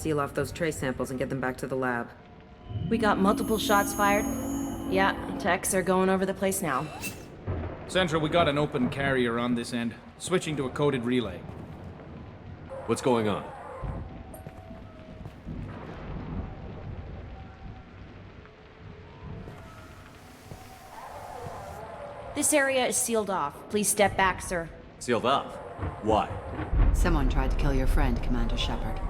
seal off those trace samples and get them back to the lab. We got multiple shots fired. Yeah, techs are going over the place now. Central, we got an open carrier on this end. Switching to a coded relay. What's going on? This area is sealed off. Please step back, sir. Sealed off? Why? Someone tried to kill your friend, Commander Shepard.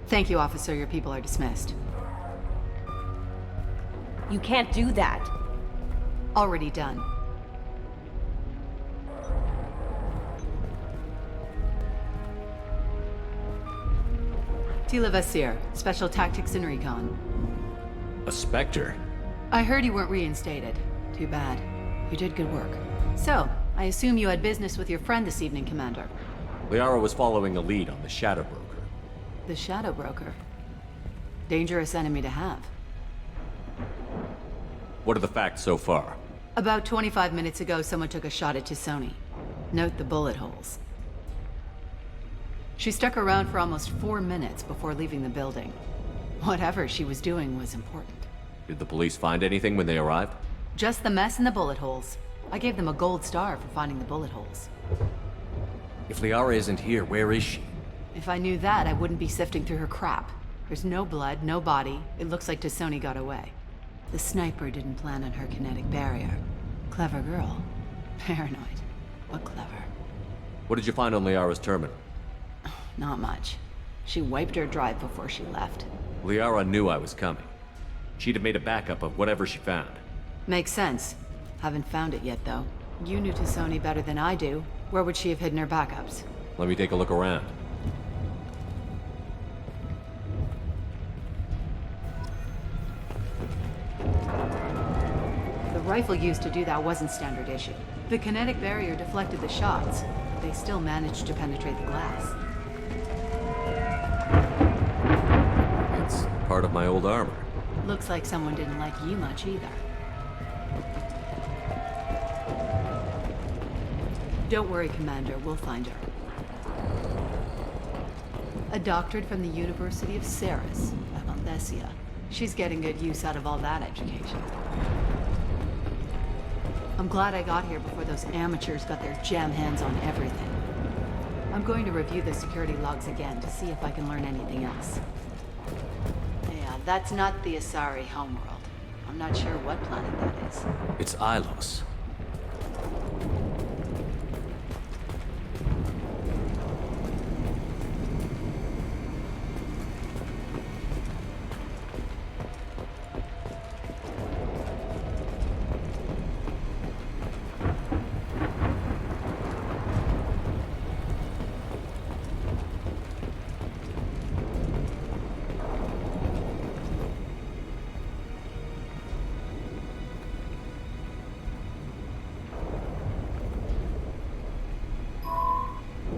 Thank you, officer. Your people are dismissed. You can't do that. Already done. Tila Vasir, Special Tactics and Recon. A Spectre? I heard you weren't reinstated. Too bad. You did good work. So, I assume you had business with your friend this evening, Commander. Liara was following a lead on the Shadow Broker. The Shadow Broker. Dangerous enemy to have. What are the facts so far? About 25 minutes ago, someone took a shot at T'Soni. Note the bullet holes. She stuck around for almost 4 minutes before leaving the building. Whatever she was doing was important. Did the police find anything when they arrived? Just the mess and the bullet holes. I gave them a gold star for finding the bullet holes. If Liara isn't here, where is she? If I knew that, I wouldn't be sifting through her crap. There's no blood, no body. It looks like T'Soni got away. The sniper didn't plan on her kinetic barrier. Clever girl. Paranoid, but clever. What did you find on Liara's terminal? Not much. She wiped her drive before she left. Liara knew I was coming. She'd have made a backup of whatever she found. Makes sense. Haven't found it yet, though. You knew T'Soni better than I do. Where would she have hidden her backups? Let me take a look around. The rifle used to do that wasn't standard issue. The kinetic barrier deflected the shots, but they still managed to penetrate the glass. It's part of my old armor. Looks like someone didn't like you much either. Don't worry, Commander. We'll find her. A doctorate from the University of Ceres, Avanthesia. She's getting good use out of all that education. I'm glad I got here before those amateurs got their jam hands on everything. I'm going to review the security logs again to see if I can learn anything else. Yeah, that's not the Asari homeworld. I'm not sure what planet that is. It's Ilos.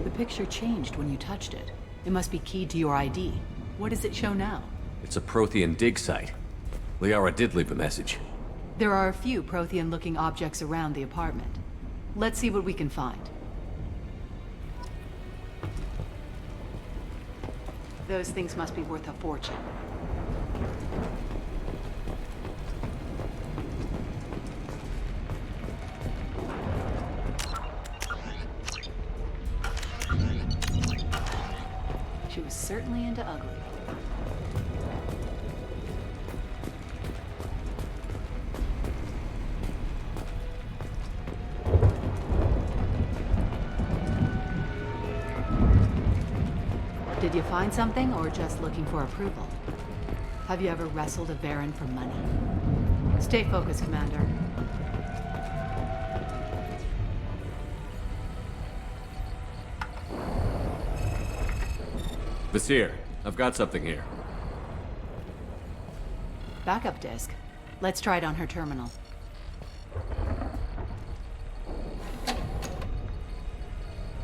The picture changed when you touched it. It must be keyed to your ID. What does it show now? It's a Prothean dig site. Liara did leave a message. There are a few Prothean-looking objects around the apartment. Let's see what we can find. Those things must be worth a fortune. She was certainly into ugly. Did you find something, or just looking for approval? Have you ever wrestled a Baron for money? Stay focused, Commander. Vasir, I've got something here. Backup disk. Let's try it on her terminal.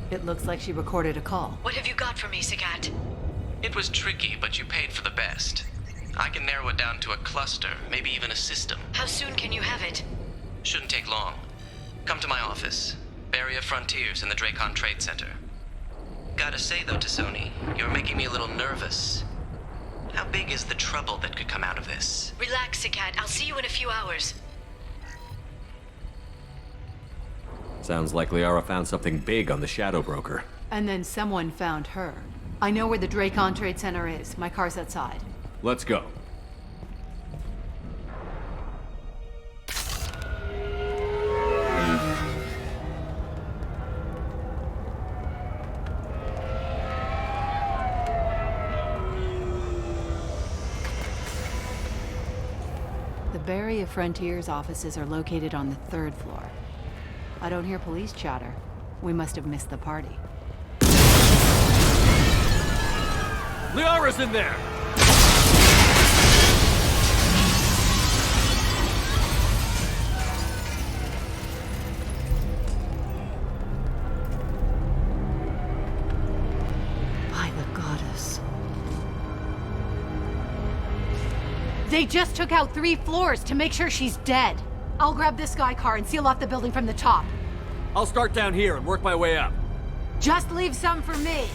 It looks like she recorded a call. What have you got for me, Sagat? It was tricky, but you paid for the best. I can narrow it down to a cluster, maybe even a system. How soon can you have it? Shouldn't take long. Come to my office. Barrier Frontiers in the Dracon Trade Center. Gotta say though, Tassoni, you're making me a little nervous. How big is the trouble that could come out of this? Relax, Sagat. I'll see you in a few hours. Sounds like Liara found something big on the Shadow Broker. And then someone found her. I know where the Dracon Trade Center is. My car's outside. Let's go. The Barrier Frontiers offices are located on the 3rd floor. I don't hear police chatter. We must have missed the party. Liara's in there! By the goddess. They just took out 3 floors to make sure she's dead. I'll grab this Sky car and seal off the building from the top. I'll start down here and work my way up. Just leave some for me.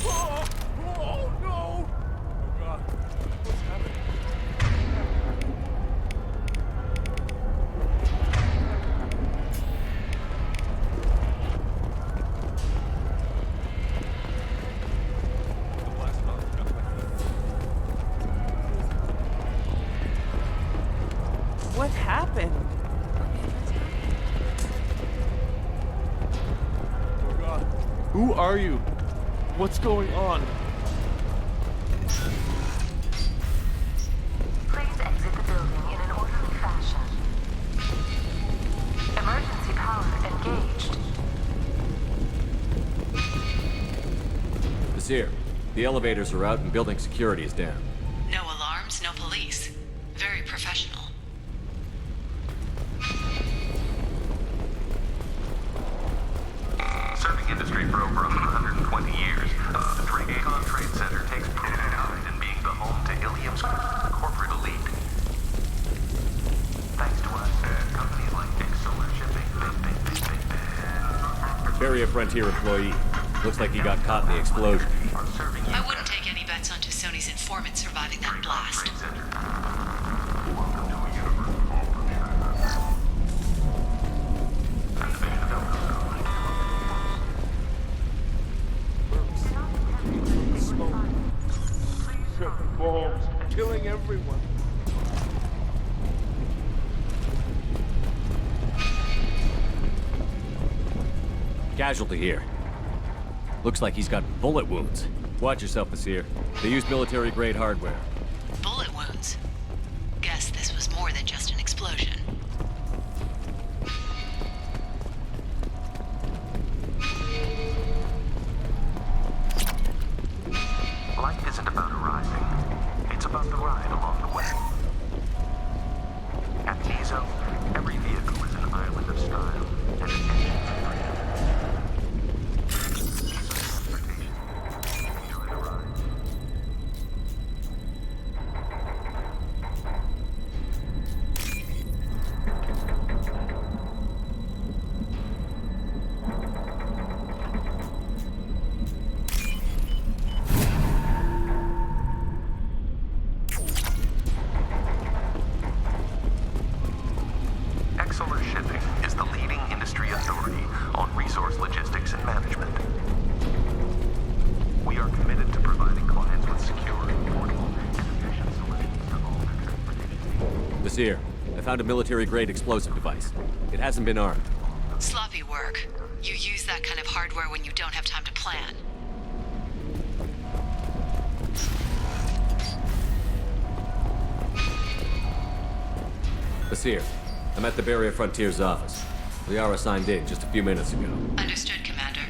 Oh no! Oh God. What's happening? What happened? Oh God. Who are you? What's going on? Please exit the building in an orderly fashion. Emergency power engaged. Vizier, the elevators are out and building security is down. No alarms, no police. Very professional. Serving industry for over 120 years, the Renegade Trade Center takes pride in being the home to Ilium's corporate elite. Thanks to us, companies like Solar Shipping, Barrier Frontier employee. Looks like he got caught in the explosion. are serving I wouldn't take any bets on Tassoni's informant surviving that blast. Trade Center. Welcome to a universe of Smoke. Bombs. Killing everyone. Casualty here. Looks like he's got bullet wounds. Watch yourself, Vizier. They use military-grade hardware. Bullet wounds. Guess this was more than just an explosion. Life isn't about arriving. It's about the ride along the way. At Kizo, every vehicle is an island of style and an engine for freedom. Kizo Transportation. Enjoy the ride. Solar Shipping is the leading industry authority on resource logistics and management. We are committed to providing clients with secure, affordable, and efficient solutions to all their transportation needs. Vizier, I found a military-grade explosive device. It hasn't been armed. Sloppy work. You use that kind of hardware when you don't have time to plan. Vizier, I'm at the Barrier Frontiers office. Liara signed in just a few minutes ago. Understood, Commander.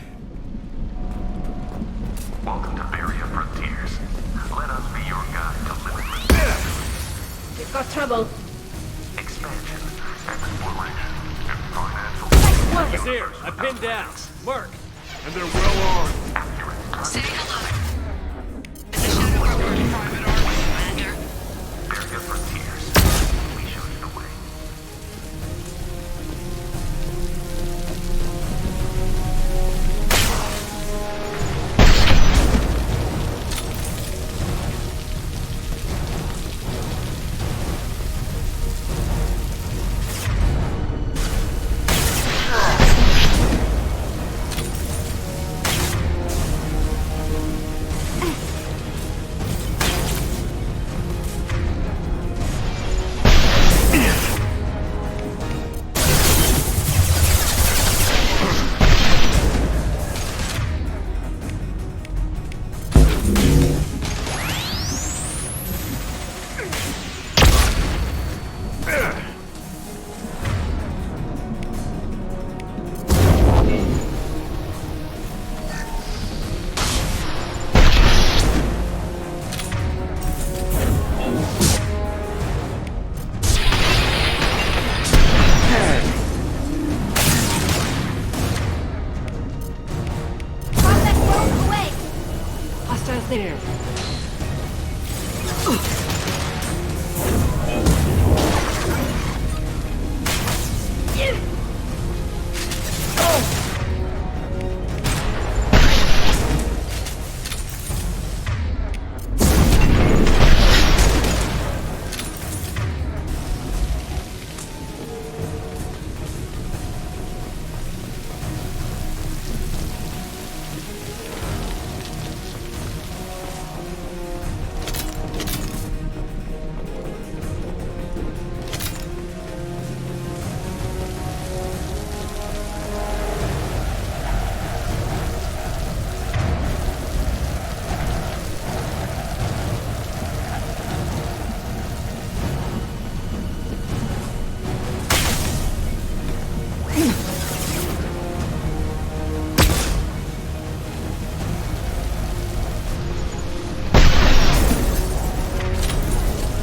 Welcome to Barrier Frontiers. Let us be your guide to limitless You've got trouble. expansion, exploration, and financial Vizier, I pinned down. Merc. And they're well armed. Say hello. It's a Shadow Broker. Private Army, Commander. Barrier Frontiers. We show you the way. there.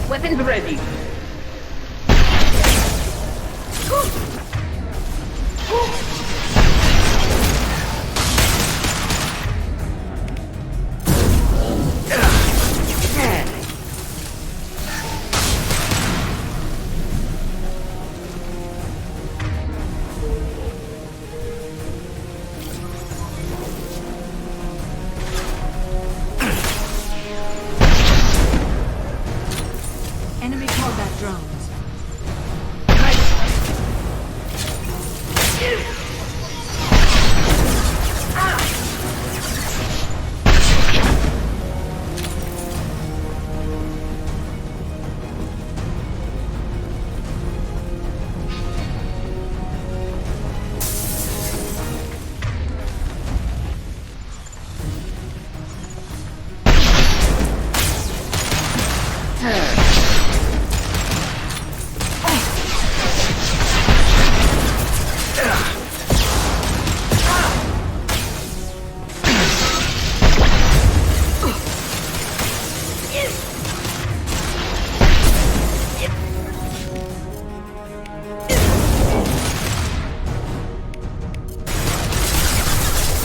Weapons ready. Enemy combat drones.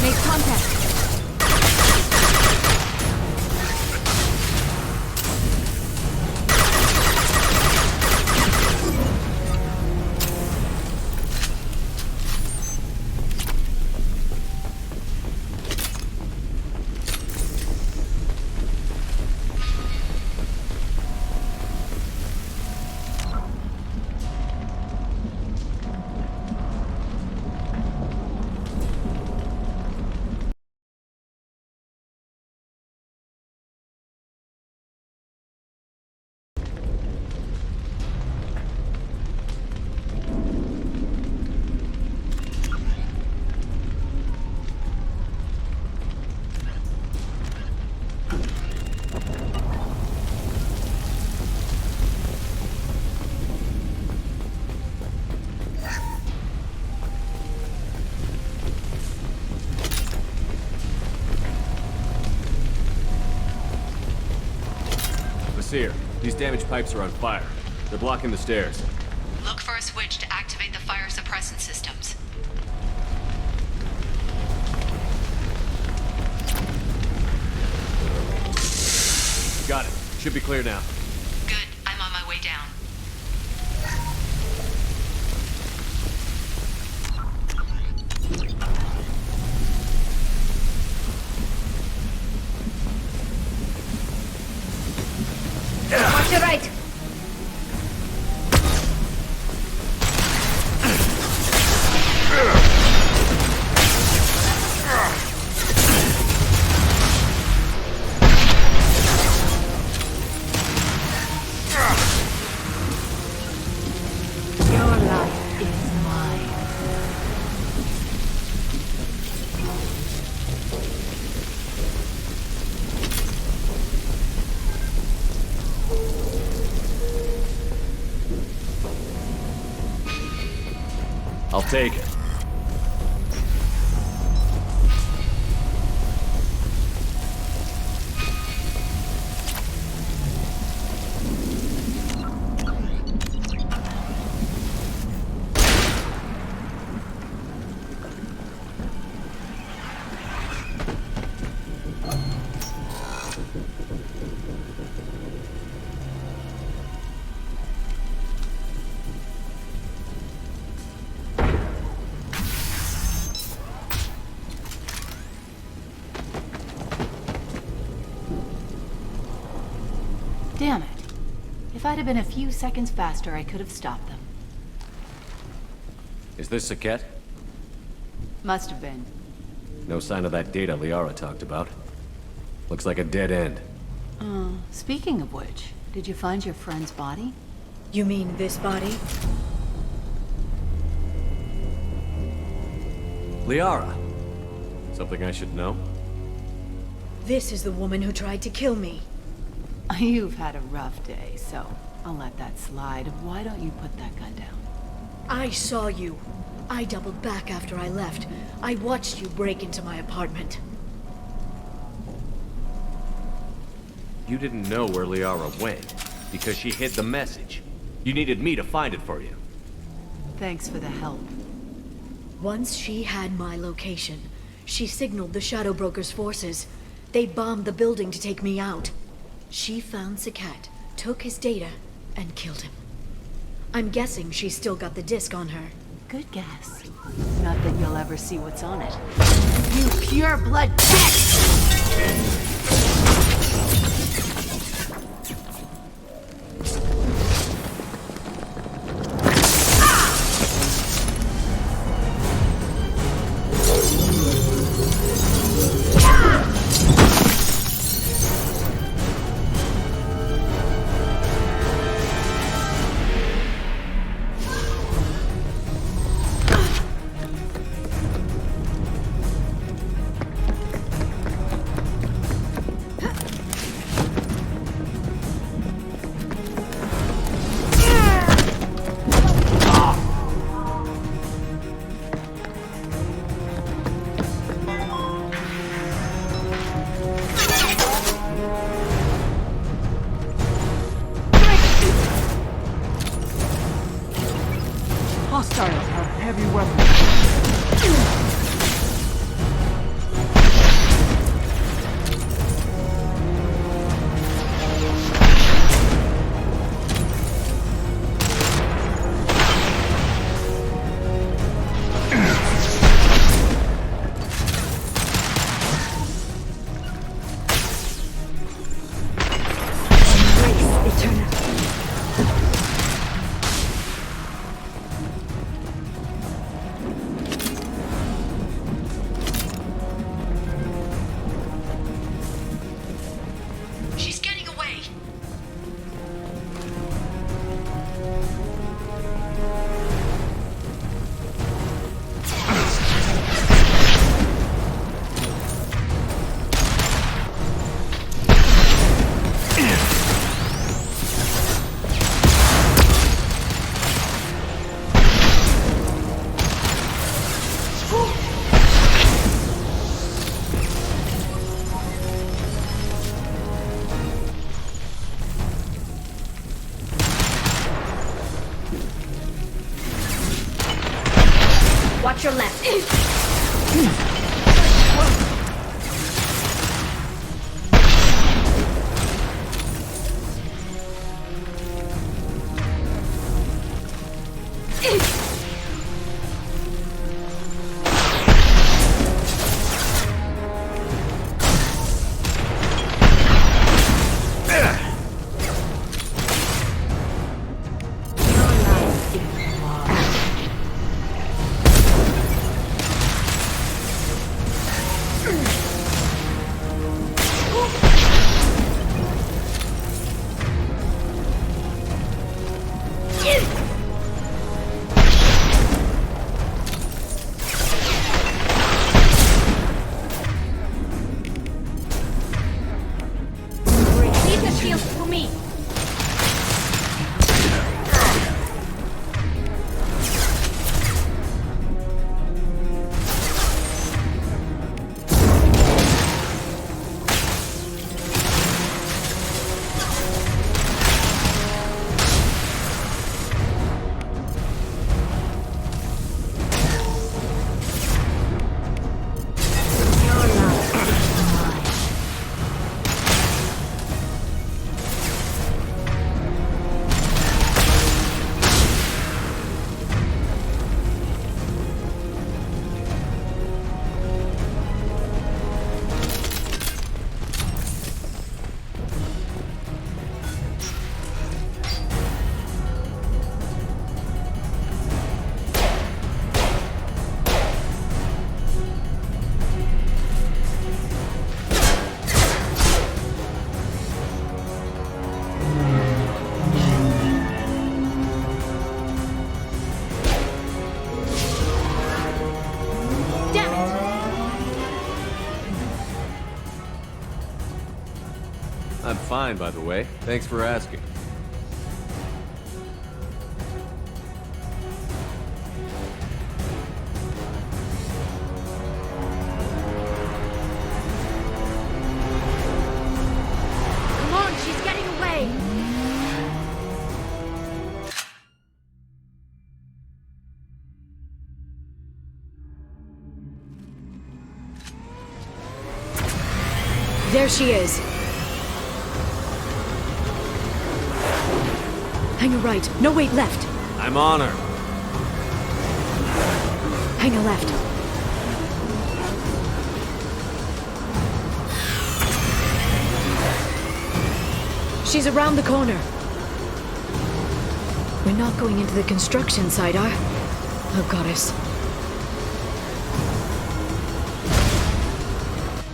Make contact. These damaged pipes are on fire. They're blocking the stairs. Look for a switch to activate the fire suppressant systems. Got it. Should be clear now. Good. I'm on my way down. Watch your right. Your life is mine. I'll take it. Damn it. If I'd have been a few seconds faster, I could have stopped them. Is this Saket? Must have been. No sign of that data Liara talked about. Looks like a dead end. Speaking of which, did you find your friend's body? You mean this body? Liara! Something I should know? This is the woman who tried to kill me. You've had a rough day, so I'll let that slide. Why don't you put that gun down? I saw you. I doubled back after I left. I watched you break into my apartment. You didn't know where Liara went, because she hid the message. You needed me to find it for you. Thanks for the help. Once she had my location, she signaled the Shadow Broker's forces. They bombed the building to take me out. She found Saket, took his data, and killed him. I'm guessing she's still got the disc on her. Good guess. Not that you'll ever see what's on it. You pure blood bitch! Hostiles have heavy weapons. She's getting away. Watch your left. fine, by the way. Thanks for asking. Come on, she's getting away! There she is. Hang a right. No, wait, left. I'm on her. Hang a left. She's around the corner. We're not going into the construction site, are? Oh, goddess.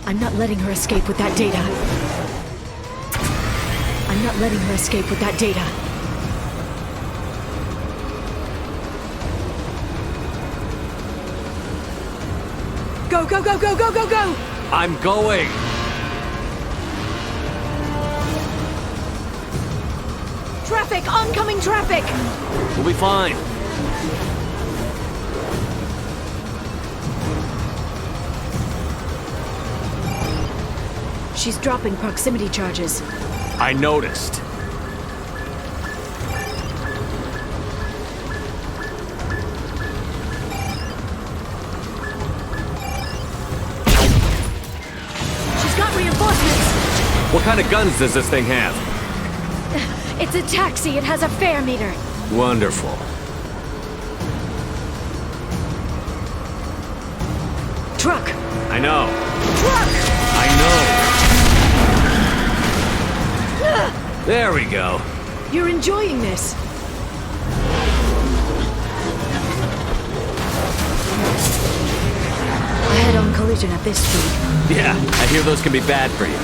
I'm not letting her escape with that data. I'm not letting her escape with that data. Go, go, go, go, go, go, go! I'm going! Traffic! Oncoming traffic! We'll be fine. She's dropping proximity charges. I noticed. She's got reinforcements! What kind of guns does this thing have? It's a taxi. It has a fare meter. Wonderful. Truck! I know. Truck! I know. There we go. You're enjoying this. A head-on collision at this speed. Yeah, I hear those can be bad for you.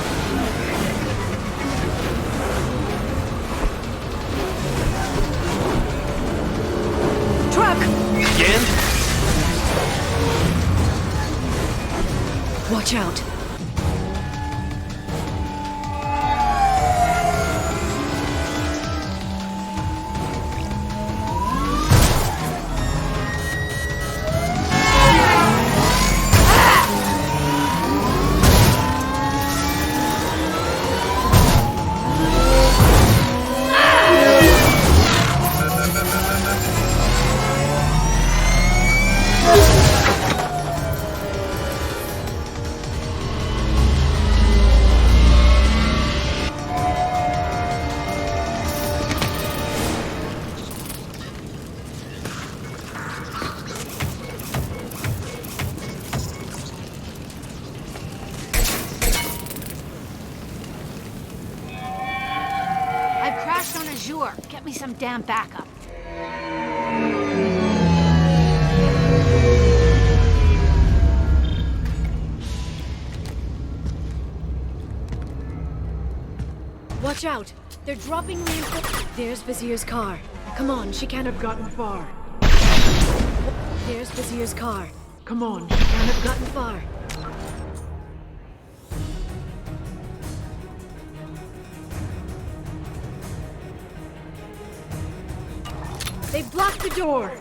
Truck! Again? Watch out. I've crashed on Azure. Get me some damn backup. Watch out. They're dropping reinforcements. There's Vizier's car. Come on, she can't have gotten far. There's Vizier's car. Come on, she can't have gotten far. They've blocked the door!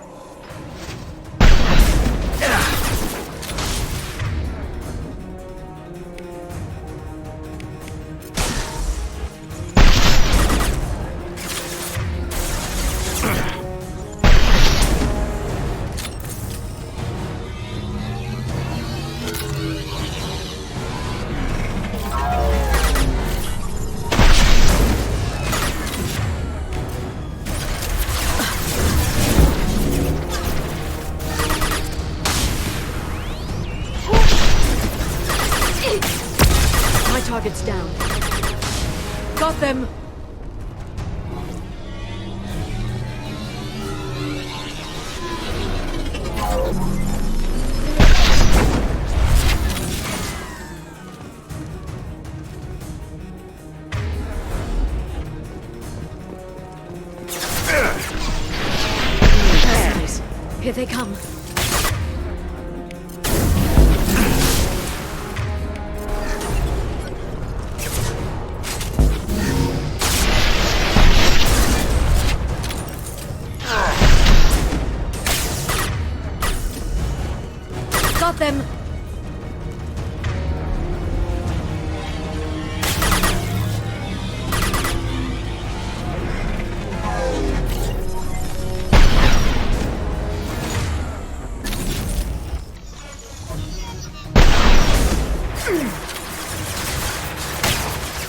My target's down. Got them! Nice. Here they come. got them!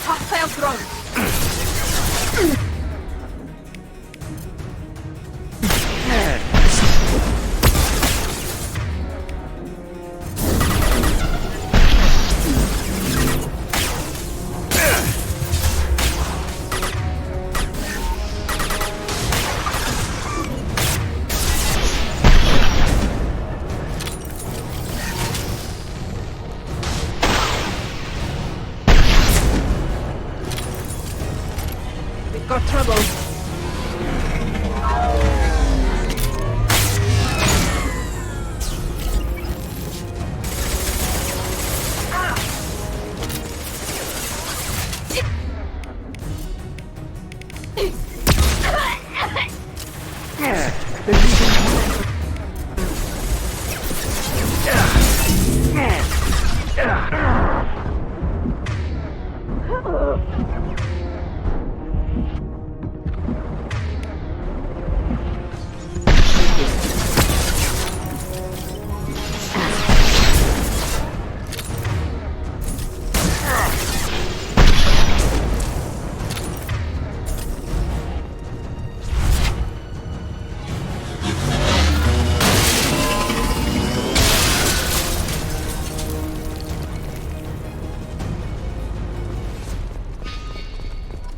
Hostile drone. Got trouble.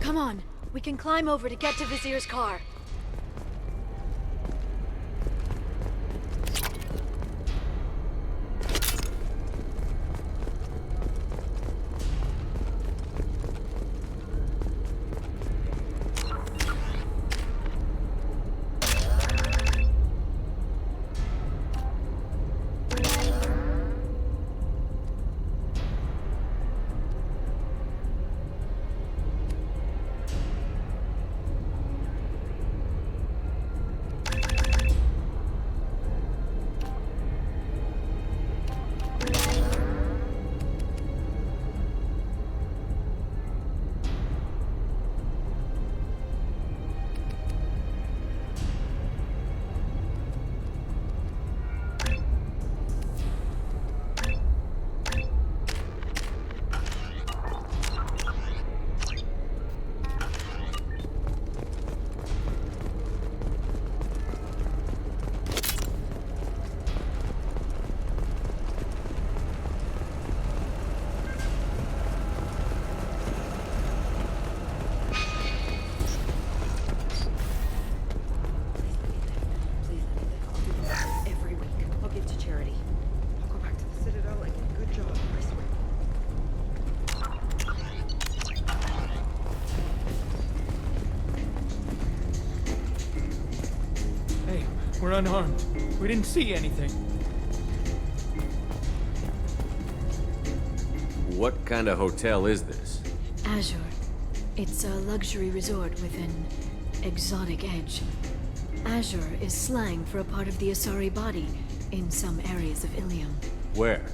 Come on, we can climb over to get to Vizier's car. We're unarmed. We didn't see anything. What kind of hotel is this? Azure. It's a luxury resort with an exotic edge. Azure is slang for a part of the Asari body in some areas of Ilium. Where?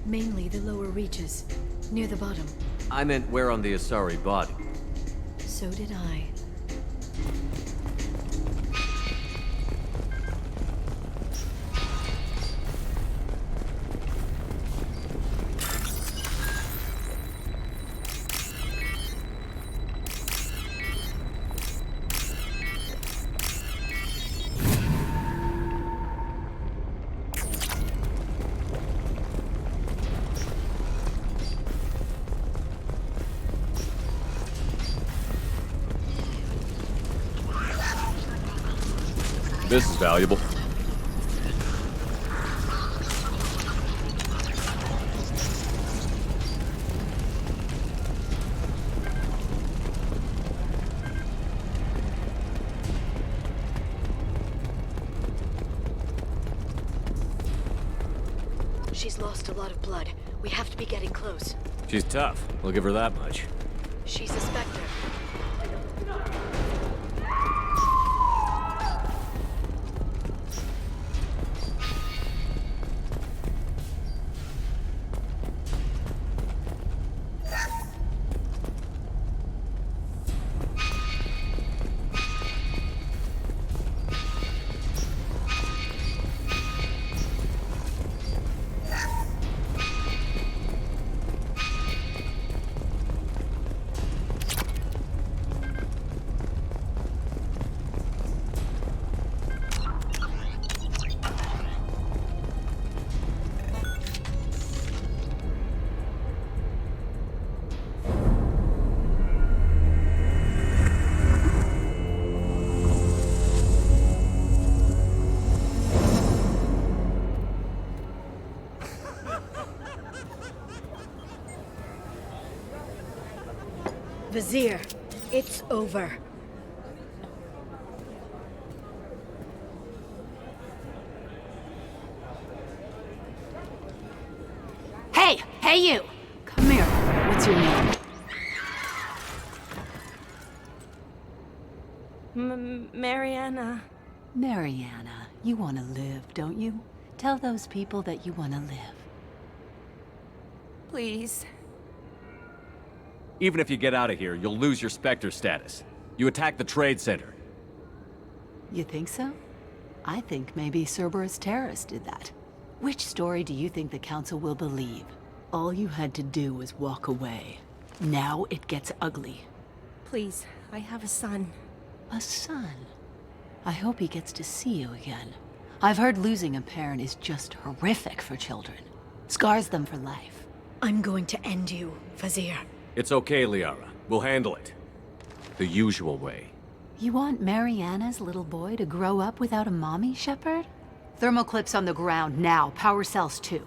Mainly the lower reaches, near the bottom. I meant where on the Asari body. So did I. This is valuable. She's lost a lot of blood. We have to be getting close. She's tough. We'll give her that much. She's a Spectre. Vizier, it's over. Hey! Hey, you! Come here. What's your name? Mariana. Mariana. You want to live, don't you? Tell those people that you want to live. Please. Even if you get out of here, you'll lose your Spectre status. You attacked the trade center. You think so? I think maybe Cerberus terrorists did that. Which story do you think the Council will believe? All you had to do was walk away. Now it gets ugly. Please, I have a son. A son? I hope he gets to see you again. I've heard losing a parent is just horrific for children. Scars them for life. I'm going to end you, Vizier. It's okay, Liara. We'll handle it. The usual way. You want Mariana's little boy to grow up without a mommy, Shepard? Thermal clips on the ground now. Power cells too.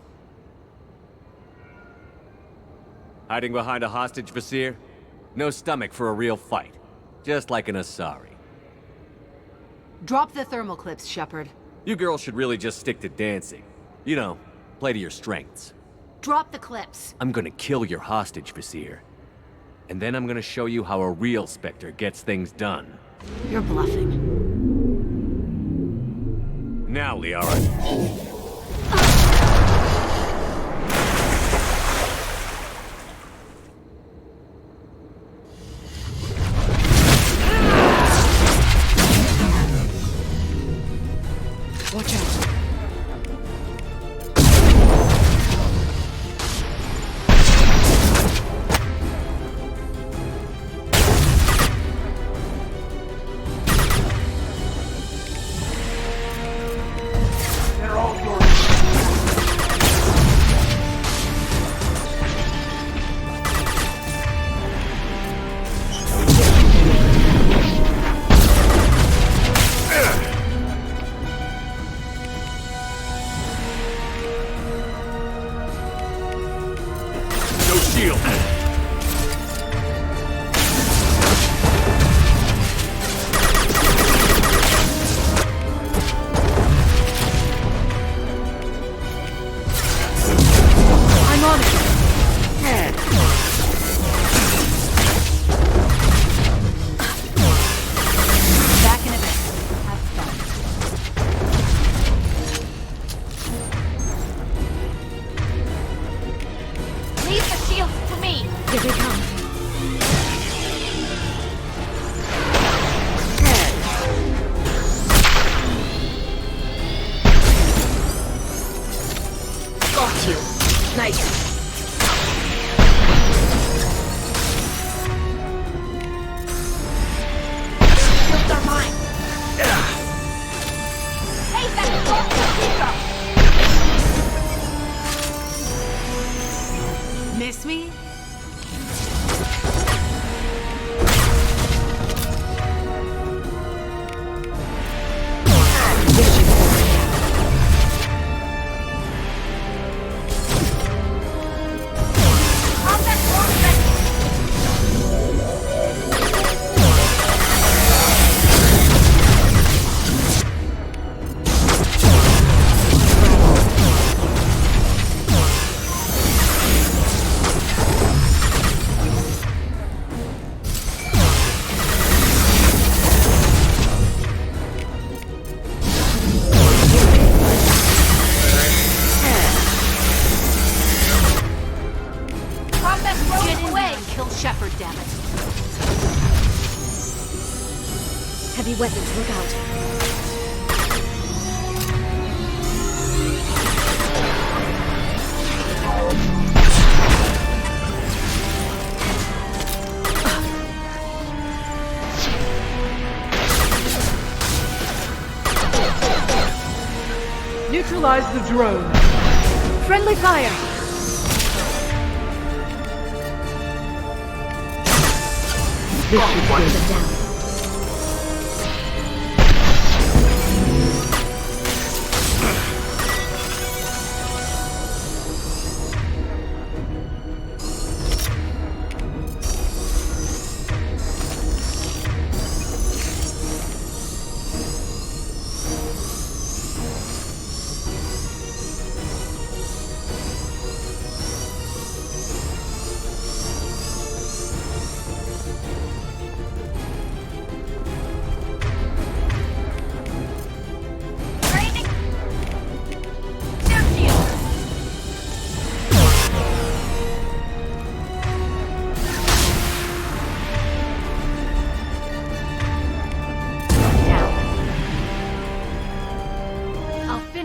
Hiding behind a hostage, Vizier? No stomach for a real fight. Just like an Asari. Drop the thermal clips, Shepard. You girls should really just stick to dancing. You know, play to your strengths. Drop the clips. I'm gonna kill your hostage, Vizier. And then I'm gonna show you how a real Spectre gets things done. You're bluffing. Now, Liara. Watch out. They're all yours. No shield. I'm on it. Back in a bit. Have fun. Leave the shields to me! Here they come. Got you. Nice. Shields are mine! Hey, that's close! Miss me? Kill Shepard, damn it. Heavy weapons, look out. Neutralize the drone. Friendly fire. This should slow them down.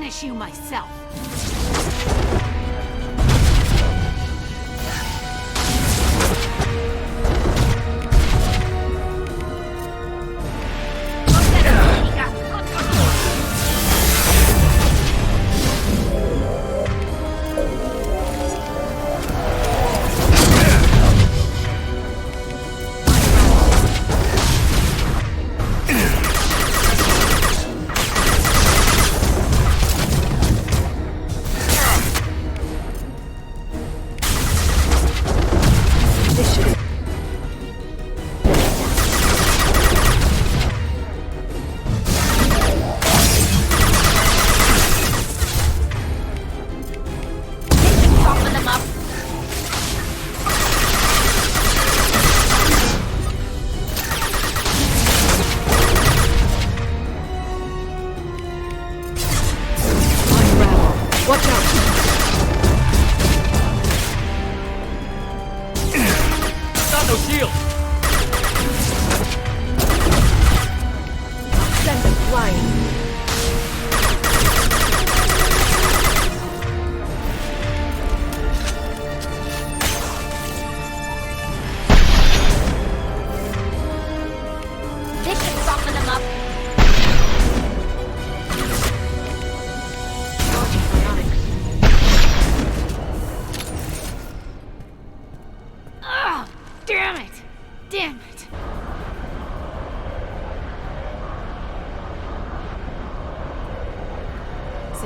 finish you myself.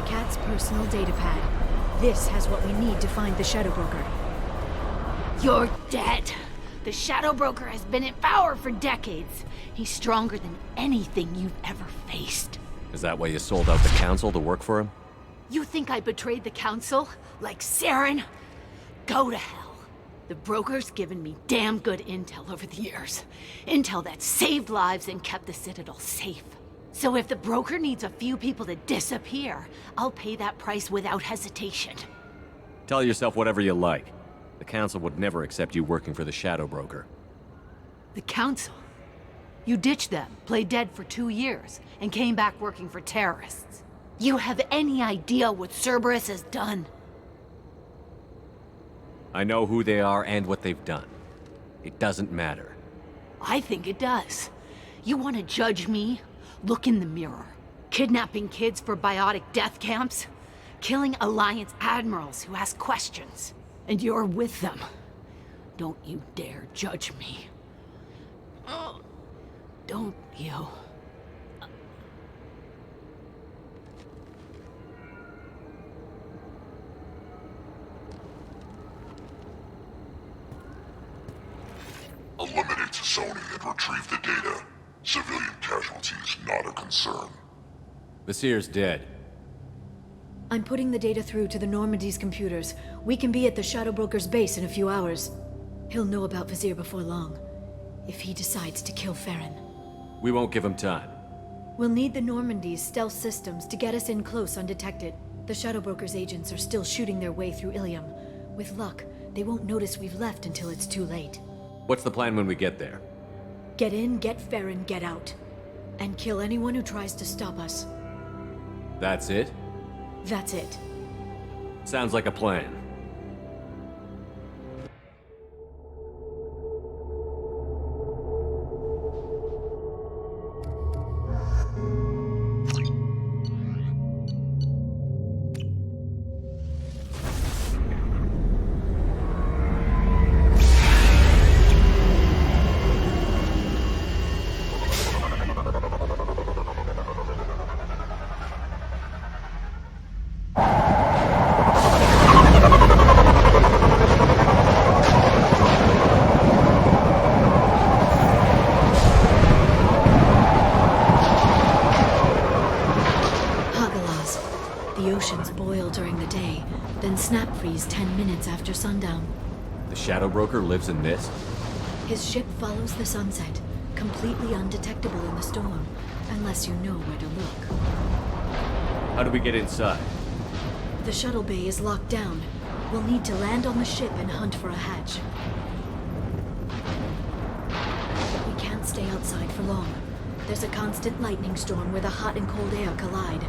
Cat's personal data pad. This has what we need to find the Shadow Broker. You're dead. The Shadow Broker has been in power for decades. He's stronger than anything you've ever faced. Is that why you sold out the Council to work for him? You think I betrayed the Council? Like Saren? Go to hell. The Broker's given me damn good intel over the years. Intel that saved lives and kept the Citadel safe. So if the Broker needs a few people to disappear, I'll pay that price without hesitation. Tell yourself whatever you like. The Council would never accept you working for the Shadow Broker. The Council? You ditched them, played dead for 2 years, and came back working for terrorists. You have any idea what Cerberus has done? I know who they are and what they've done. It doesn't matter. I think it does. You want to judge me? Look in the mirror. Kidnapping kids for biotic death camps? Killing Alliance admirals who ask questions. And you're with them. Don't you dare judge me. Don't you? Eliminate Sony and retrieve the data. Civilian casualties not a concern. Vasir's dead. I'm putting the data through to the Normandy's computers. We can be at the Shadow Broker's base in a few hours. He'll know about Vasir before long, if he decides to kill Farron. We won't give him time. We'll need the Normandy's stealth systems to get us in close undetected. The Shadow Broker's agents are still shooting their way through Ilium. With luck, they won't notice we've left until it's too late. What's the plan when we get there? Get in, get Farron, get out. And kill anyone who tries to stop us. That's it? That's it. Sounds like a plan. Snap freeze 10 minutes after sundown. The Shadow Broker lives in this? His ship follows the sunset, completely undetectable in the storm, unless you know where to look. How do we get inside? The shuttle bay is locked down. We'll need to land on the ship and hunt for a hatch. We can't stay outside for long. There's a constant lightning storm where the hot and cold air collide.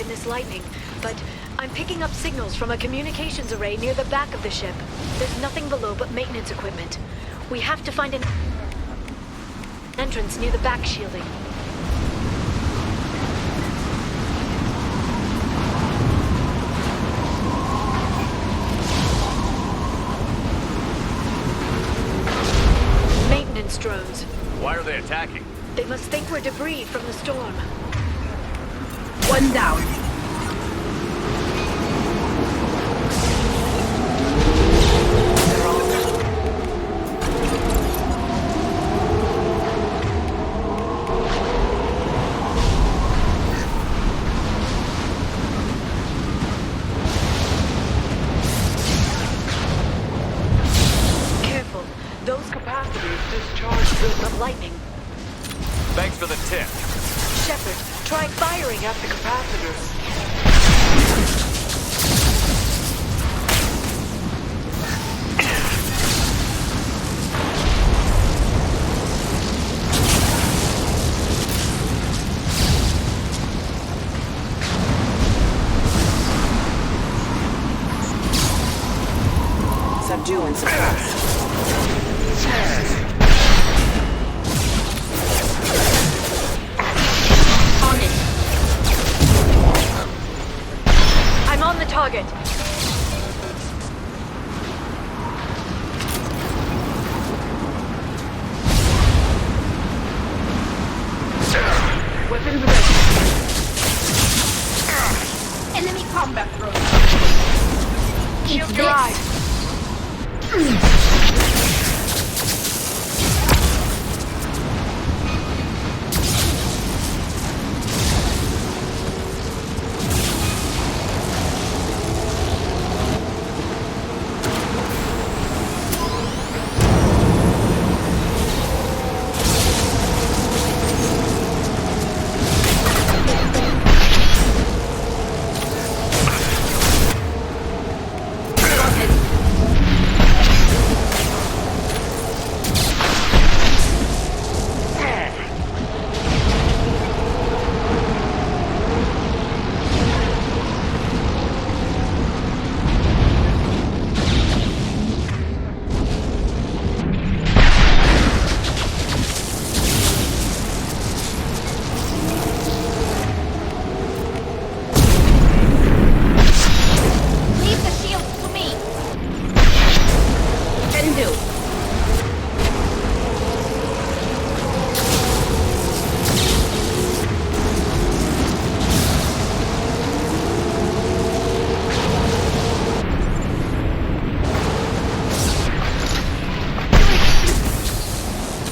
in this lightning, but I'm picking up signals from a communications array near the back of the ship. There's nothing below but maintenance equipment. We have to find an entrance near the back shielding. Maintenance drones. Why are they attacking? They must think we're debris from the storm. One down. Careful. Those capacitors discharge from lightning. Thanks for the tip. Shepard, try firing at the capacitors. Subdue and suppress. I'm on the target. Weapons ready. Enemy combat drone. Shield dry. Leave the shield to me. Can do.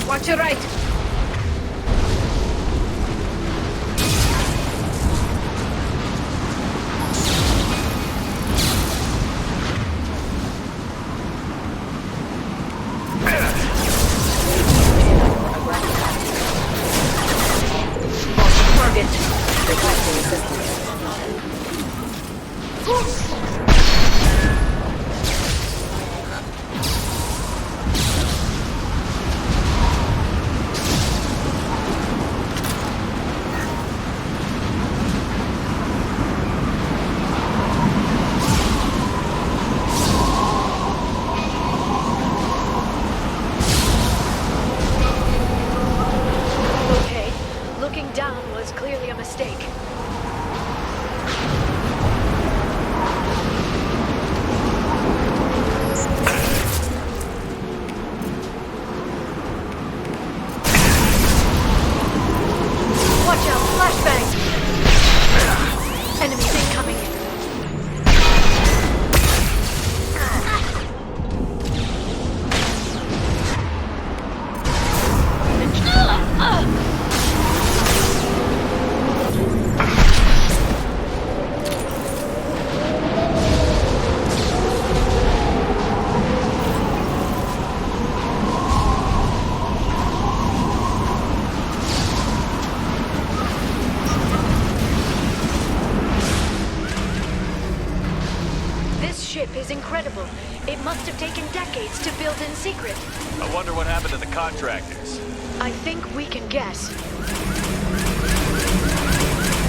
Watch your right. Target. Requesting assistance. Okay, looking down was clearly a mistake. Watch out, flashbang! Enemies incoming. This ship is incredible. It must have taken decades to build in secret. I wonder what happened to the contractors. I think we can guess.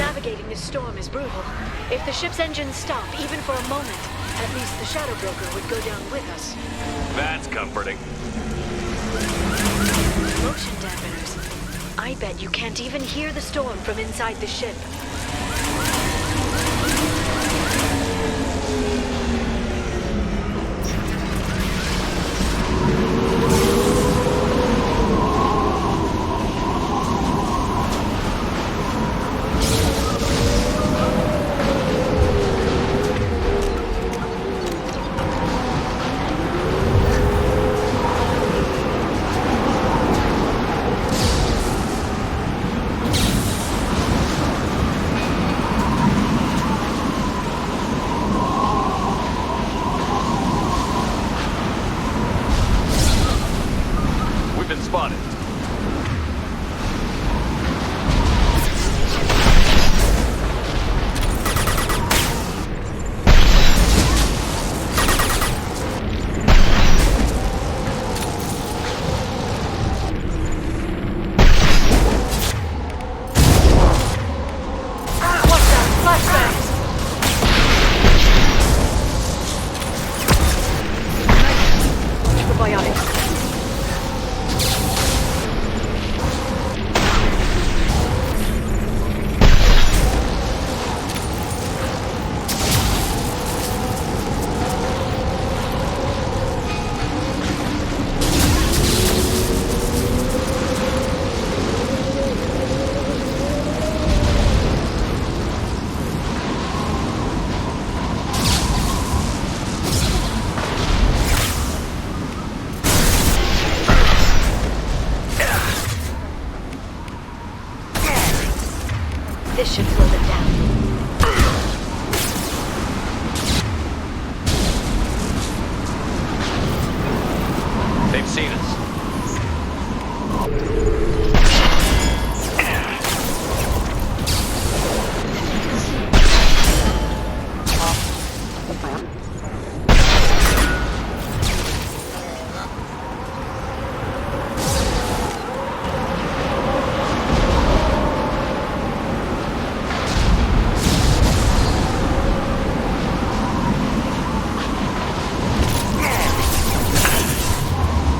Navigating this storm is brutal. If the ship's engines stop, even for a moment, at least the Shadow Broker would go down with us. That's comforting. Motion dampeners. I bet you can't even hear the storm from inside the ship. Spotted. This should slow them down. They've seen us.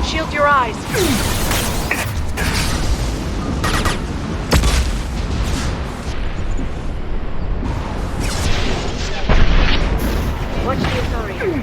Shield your eyes. Watch the authority.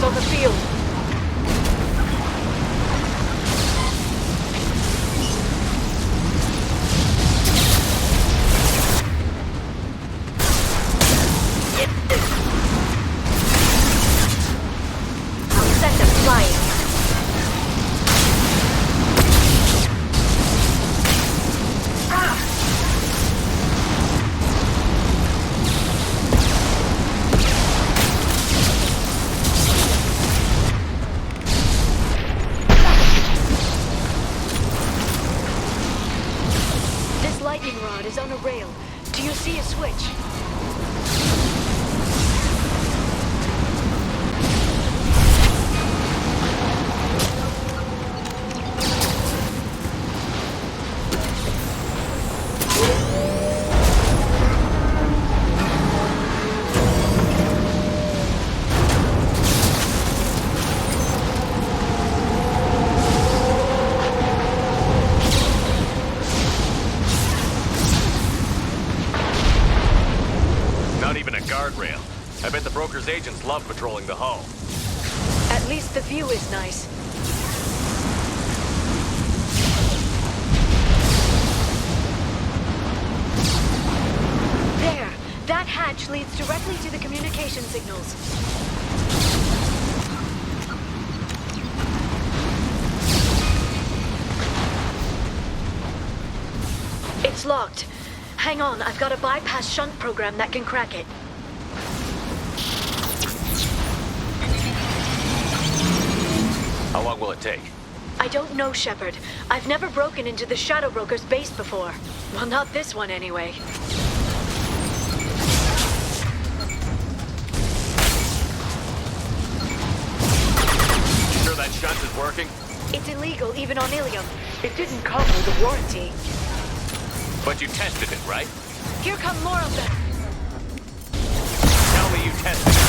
On the field. Broker's agents love patrolling the hull. At least the view is nice. There! That hatch leads directly to the communication signals. It's locked. Hang on, I've got a bypass shunt program that can crack it. How long will it take? I don't know, Shepard. I've never broken into the Shadow Broker's base before. Well, not this one anyway. Sure that shunt is working? It's illegal even on Ilium. It didn't come with a warranty. But you tested it, right? Here come more of them. Tell me you tested it.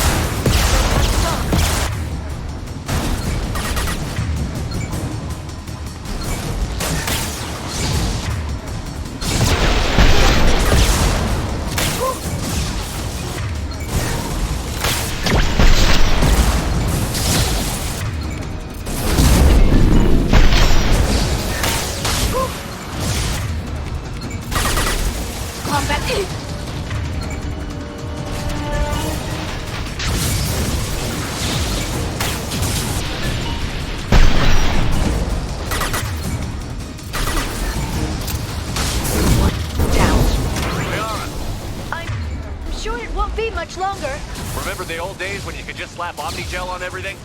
Remember the old days when you could just slap Omnigel on everything?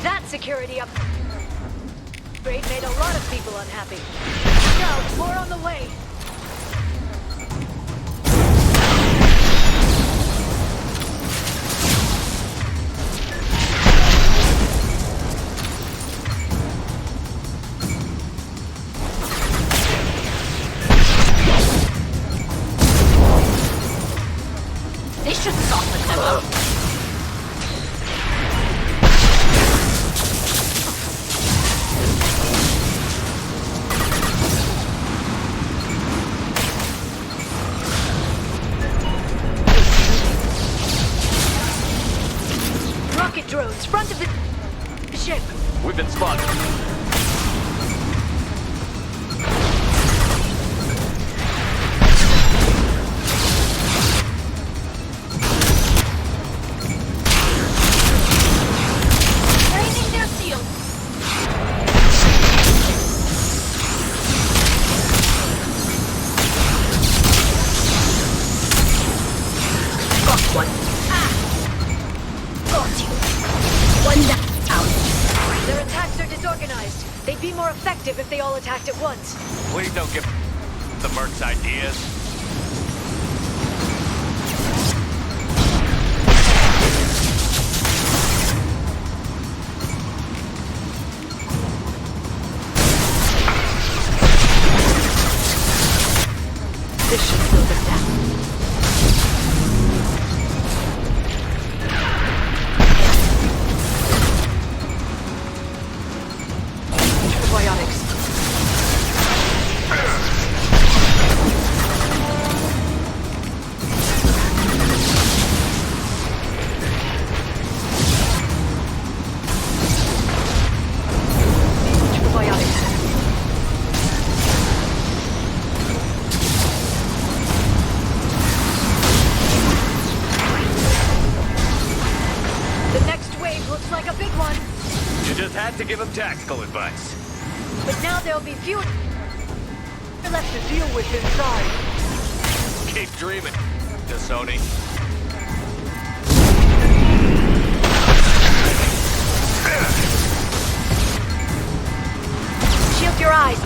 That security upgrade made a lot of people unhappy. No, more on the way. This should soften them up. Rocket drones, front of the ship. We've been spotted. If they all attacked at once. Please don't give the mercs ideas. This should slow them down. Biotics. To give him tactical advice. But now there'll be fewer left to deal with inside. Keep dreaming, Sony. Shield your eyes.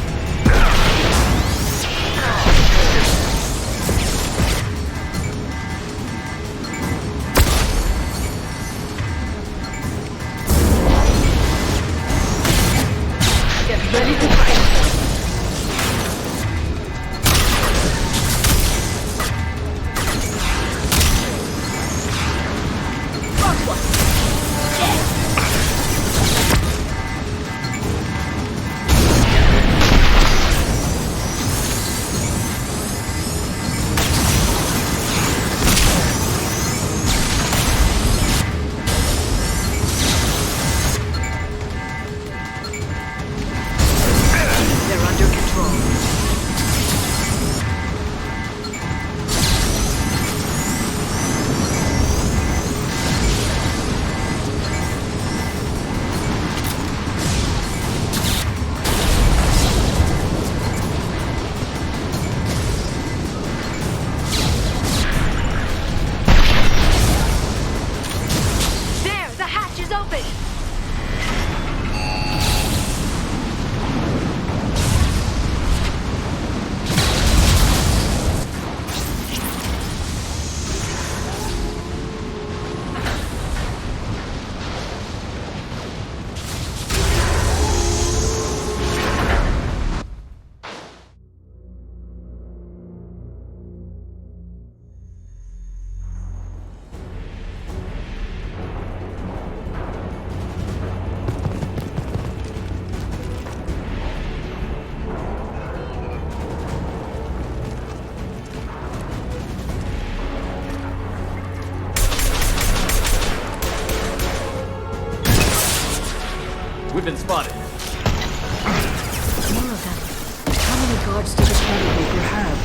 Ready to fight. Wrong one. We've been spotted. More of them. How many guards does the Shadow Broker have?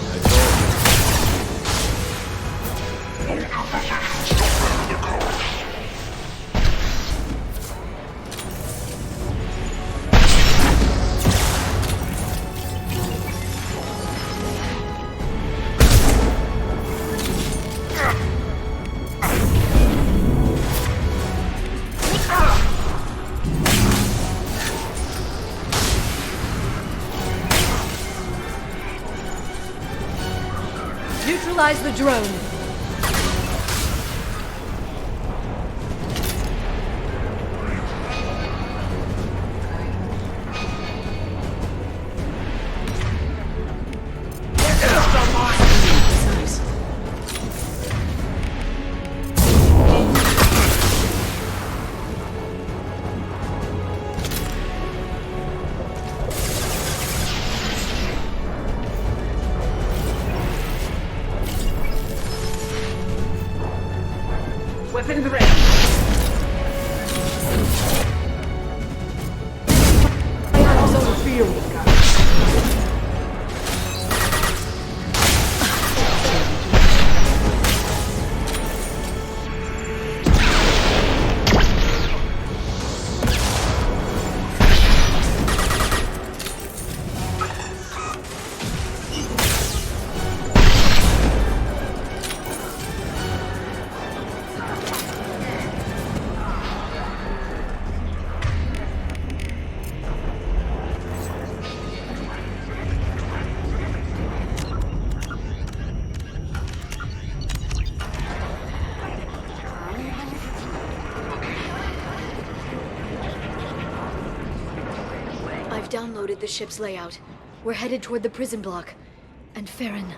I told you. Hold your positions, don't matter the colors. Neutralize the drone. Nice. Weapons ready. Firearms on the field. I've downloaded the ship's layout. We're headed toward the prison block. And Farron.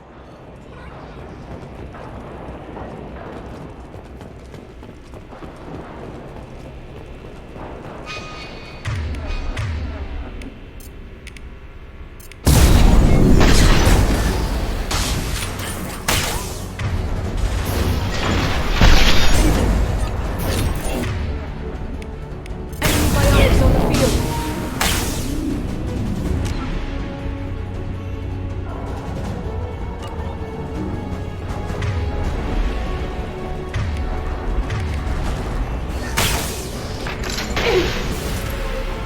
Enemy biotics on the field.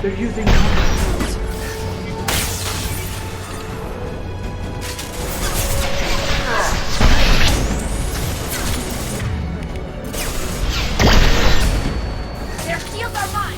They're using combat drones. Their shields are mine!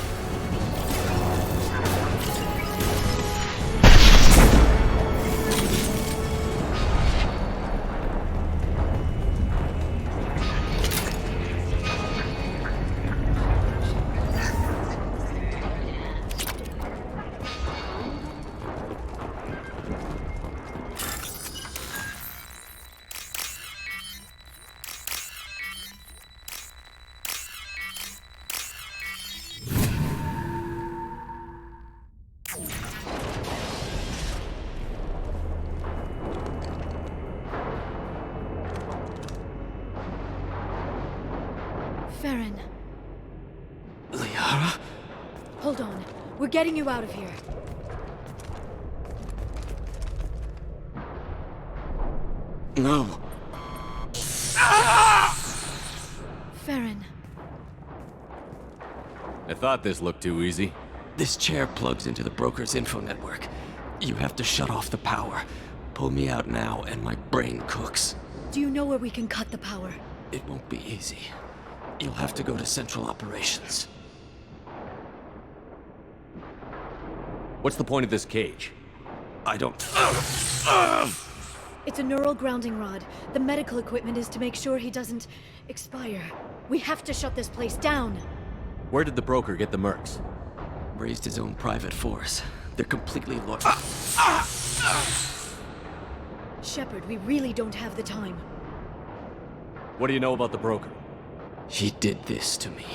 Farron. Liara? Hold on. We're getting you out of here. No. Farron. I thought this looked too easy. This chair plugs into the broker's info network. You have to shut off the power. Pull me out now and my brain cooks. Do you know where we can cut the power? It won't be easy. You'll have to go to Central Operations. What's the point of this cage? I don't... It's a neural grounding rod. The medical equipment is to make sure he doesn't expire. We have to shut this place down. Where did the broker get the mercs? Raised his own private force. They're completely loyal. Shepard, we really don't have the time. What do you know about the broker? He did this to me.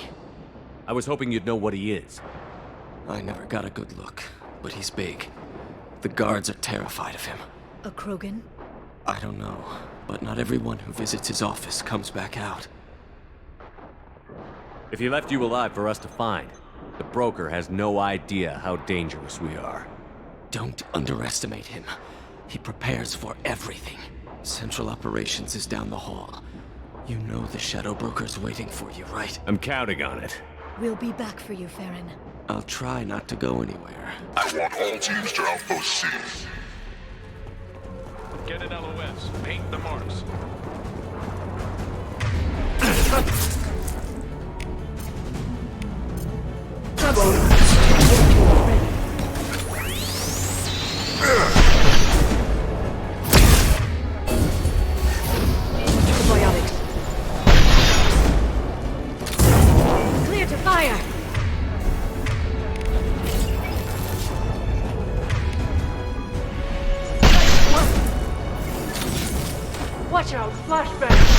I was hoping you'd know what he is. I never got a good look, but he's big. The guards are terrified of him. A Krogan? I don't know, but not everyone who visits his office comes back out. If he left you alive for us to find, the broker has no idea how dangerous we are. Don't underestimate him. He prepares for everything. Central Operations is down the hall. You know the Shadow Broker's waiting for you, right? I'm counting on it. We'll be back for you, Farron. I'll try not to go anywhere. I want all teams to Outpost C. Get an LOS. Paint the marks. Probiotics. Clear to fire! Watch out, flashbang!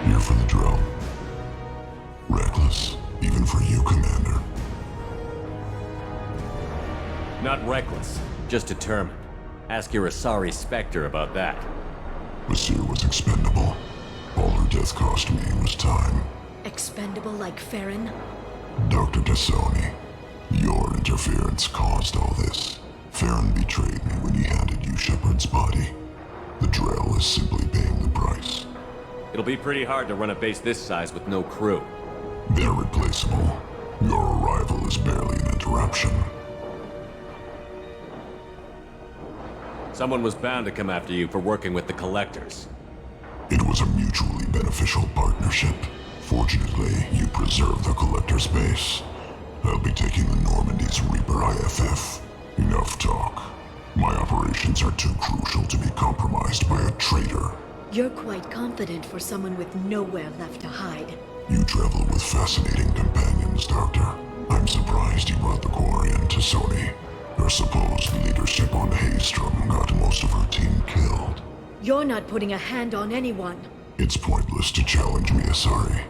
Here for the drill. Reckless, even for you, Commander. Not reckless, just determined. Ask your Asari Spectre about that. Monsieur was expendable. All her death cost me was time. Expendable like Farron? Dr. Tassoni, your interference caused all this. Farron betrayed me when he handed you Shepard's body. The Drell is simply paying the price. It'll be pretty hard to run a base this size with no crew. They're replaceable. Your arrival is barely an interruption. Someone was bound to come after you for working with the Collectors. It was a mutually beneficial partnership. Fortunately, you preserved the Collector's base. I'll be taking the Normandy's Reaper IFF. Enough talk. My operations are too crucial to be compromised by a traitor. You're quite confident for someone with nowhere left to hide. You travel with fascinating companions, Doctor. I'm surprised you brought the Quarian to Sony. Her supposed leadership on Haystrom got most of her team killed. You're not putting a hand on anyone. It's pointless to challenge me, Asari.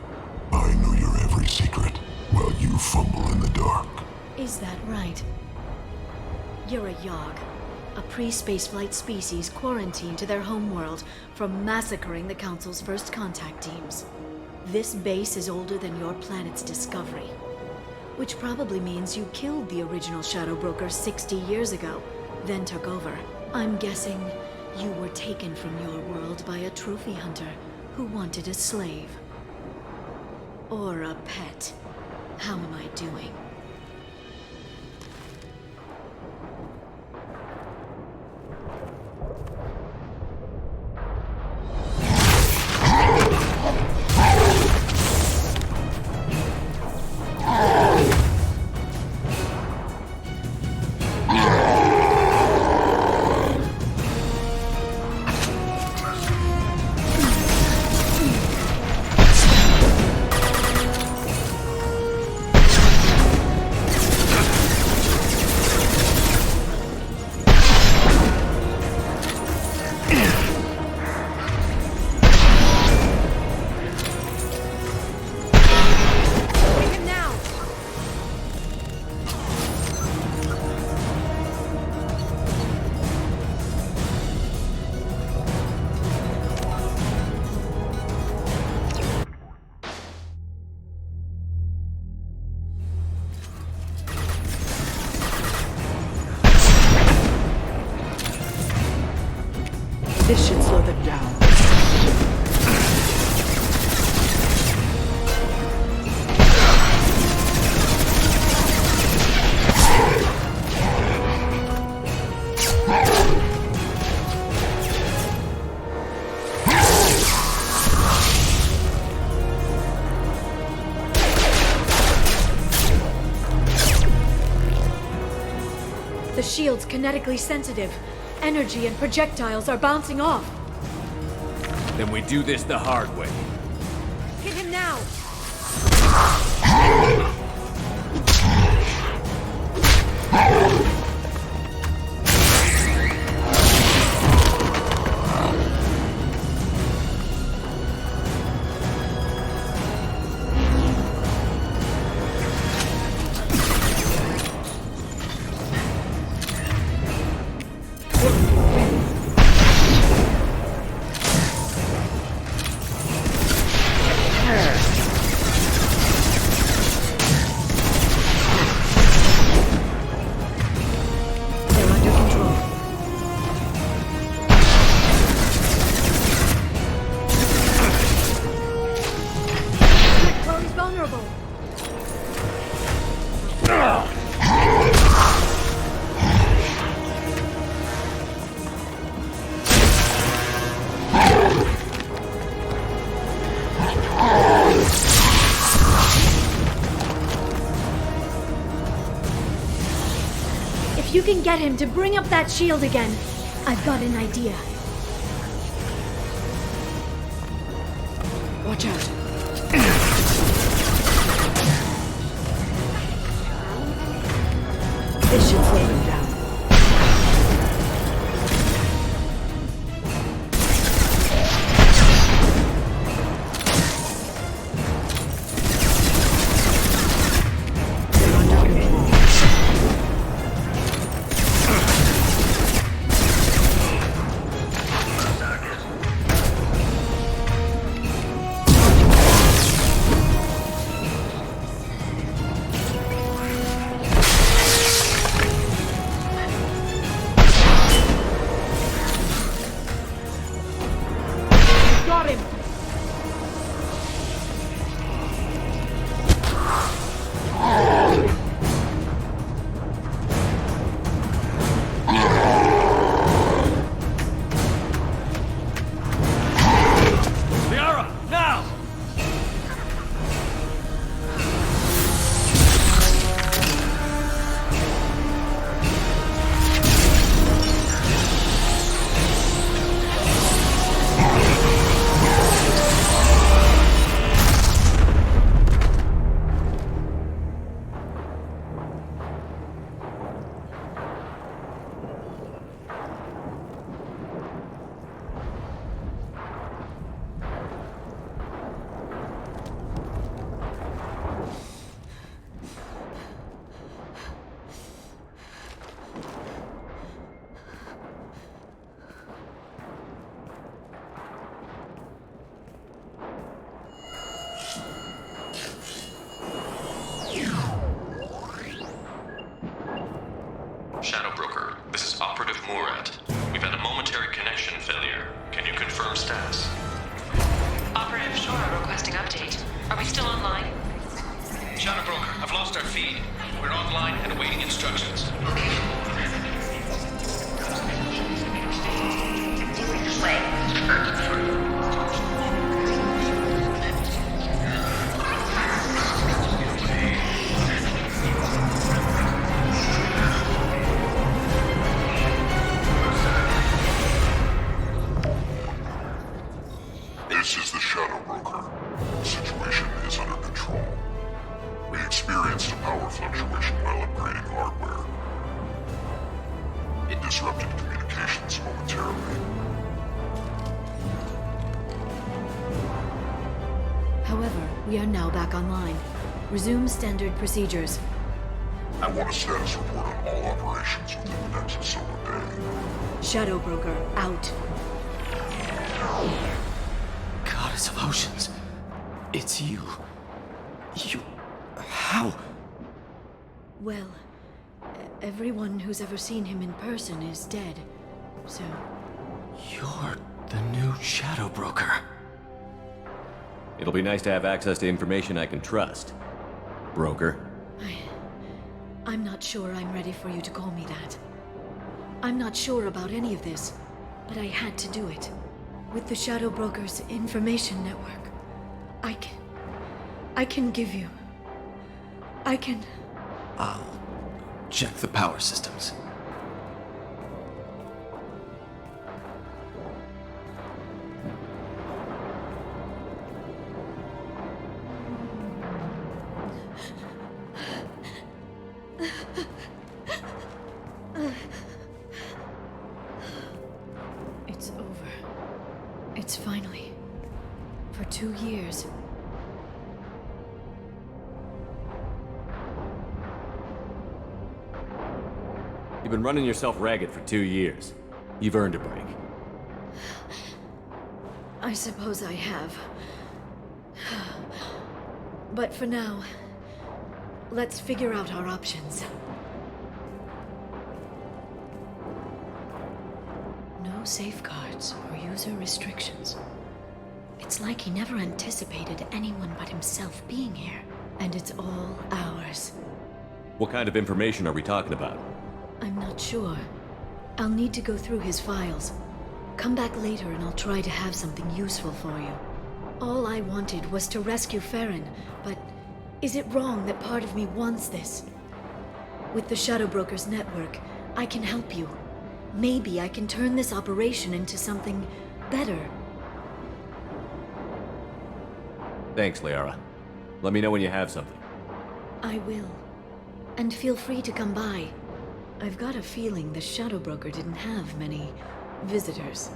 I know your every secret, while you fumble in the dark. Is that right? You're a Yogg, a pre-spaceflight species quarantined to their homeworld from massacring the Council's first contact teams. This base is older than your planet's discovery, which probably means you killed the original Shadow Broker 60 years ago, then took over. I'm guessing you were taken from your world by a trophy hunter who wanted a slave. Or a pet. How am I doing? This should slow them down. The shield's kinetically sensitive. Energy and projectiles are bouncing off. Then we do this the hard way. Hit him now! If you can get him to bring up that shield again, I've got an idea. Watch out. This should slow them down. They're under control. Got him! Liara, now! Shadow Broker, this is Operative Murat. We've had a momentary connection failure. Can you confirm status? Operative Shora requesting update. Are we still online? Shadow Broker, I've lost our feed. We're online and awaiting instructions. This is the Shadow Broker. The situation is under control. We experienced a power fluctuation while upgrading hardware. It disrupted communications momentarily. However, we are now back online. Resume standard procedures. I want a status report on all operations within the next solar day. Shadow Broker, out. Goddess of Oceans. It's you. You... How? Well, everyone who's ever seen him in person is dead. So, You're the new Shadow Broker. It'll be nice to have access to information I can trust. Broker. I'm not sure I'm ready for you to call me that. I'm not sure about any of this, but I had to do it. With the Shadow Broker's information network, I can give you... I'll check the power systems. It's over. It's finally... For 2 years. You've been running yourself ragged for 2 years. You've earned a break. I suppose I have. But for now, let's figure out our options. No safeguards or user restrictions. It's like he never anticipated anyone but himself being here. And it's all ours. What kind of information are we talking about? I'm not sure. I'll need to go through his files. Come back later and I'll try to have something useful for you. All I wanted was to rescue Farron, but is it wrong that part of me wants this? With the Shadow Broker's network, I can help you. Maybe I can turn this operation into something better. Thanks, Liara. Let me know when you have something. I will. And feel free to come by. I've got a feeling the Shadow Broker didn't have many visitors.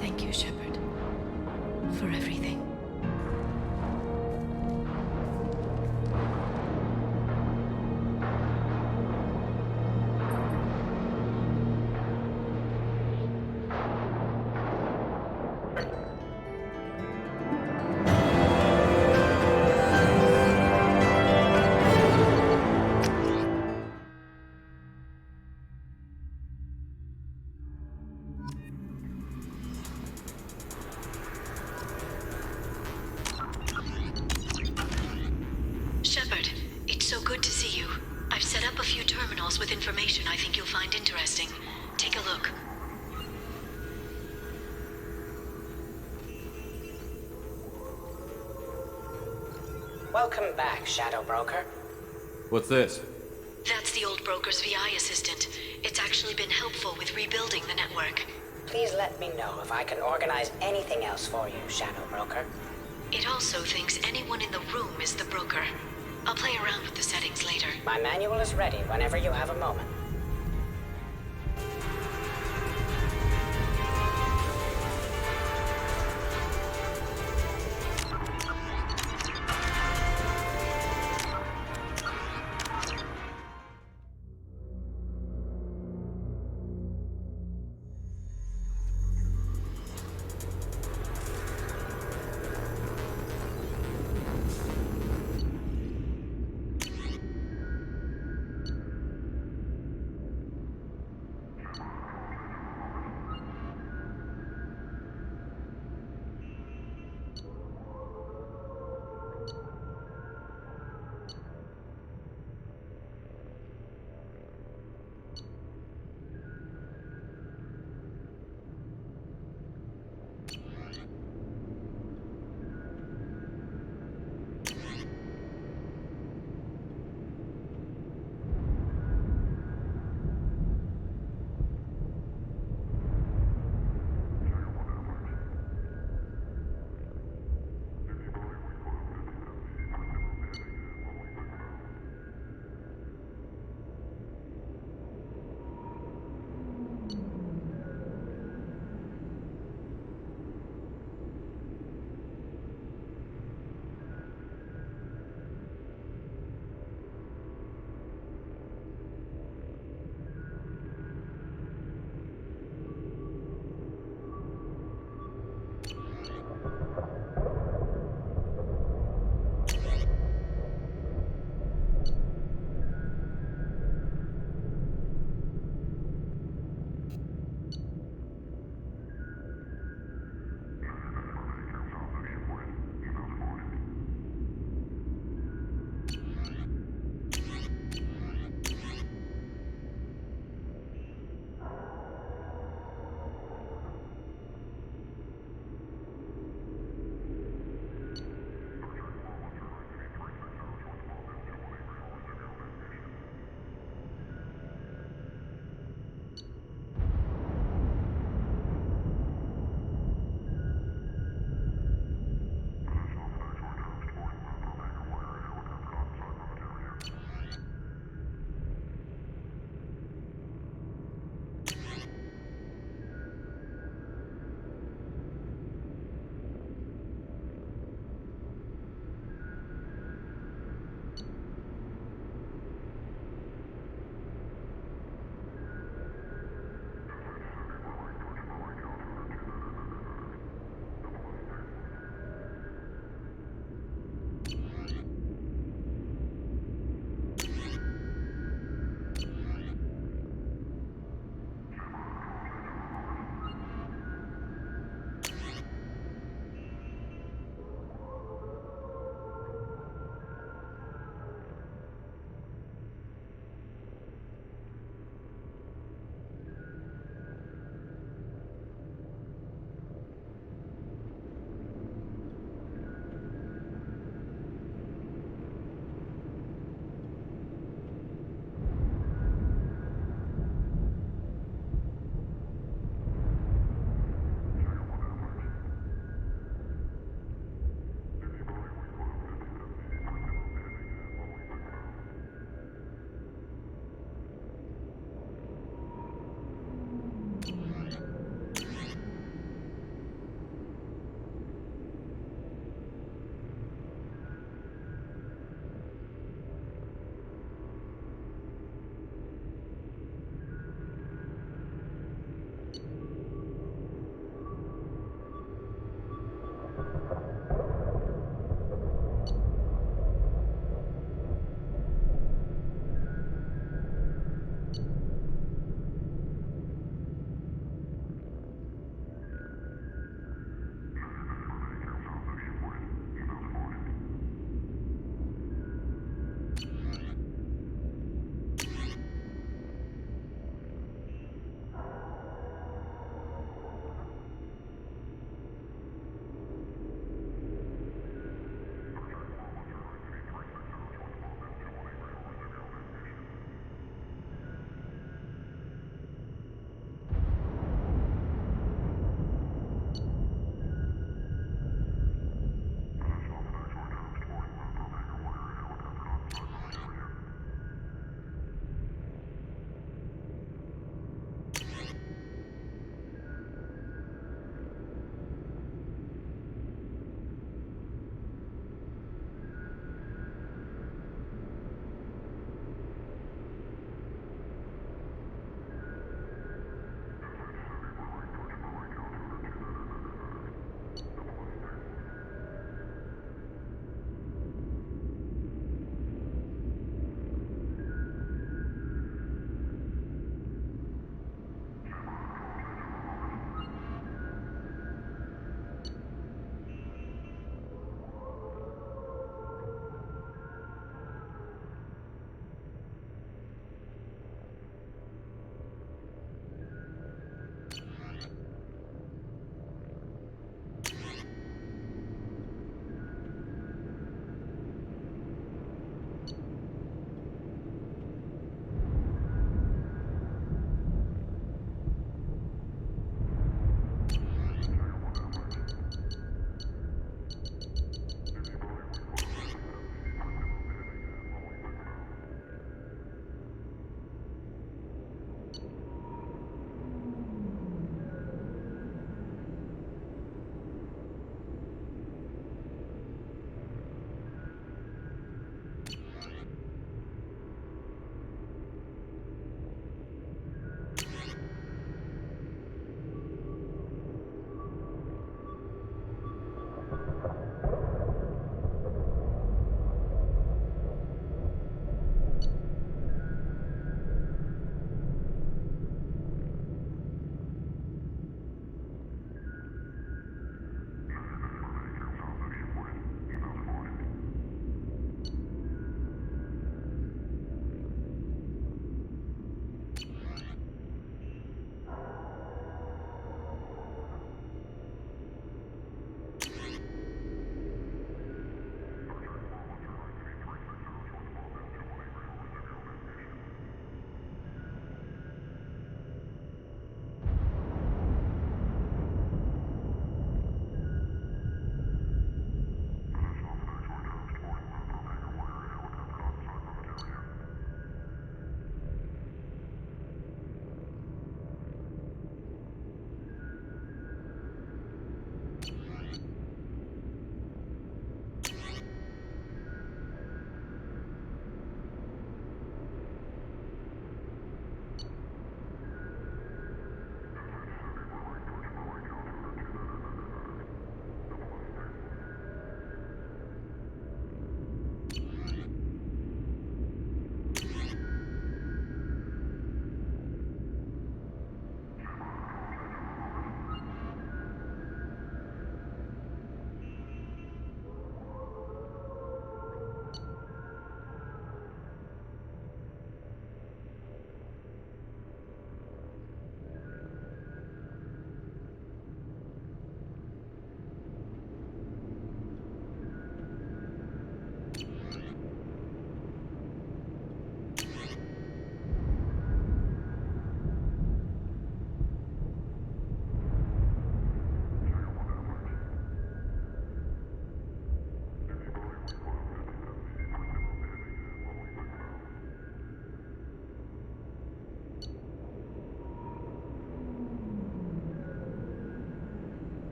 Thank you, Shepard, for everything. Shepard, it's so good to see you. I've set up a few terminals with information I think you'll find interesting. Take a look. Welcome back, Shadow Broker. What's this? That's the old broker's VI assistant. It's actually been helpful with rebuilding the network. Please let me know if I can organize anything else for you, Shadow Broker. It also thinks anyone in the room is the broker. I'll play around with the settings later. My manual is ready whenever you have a moment.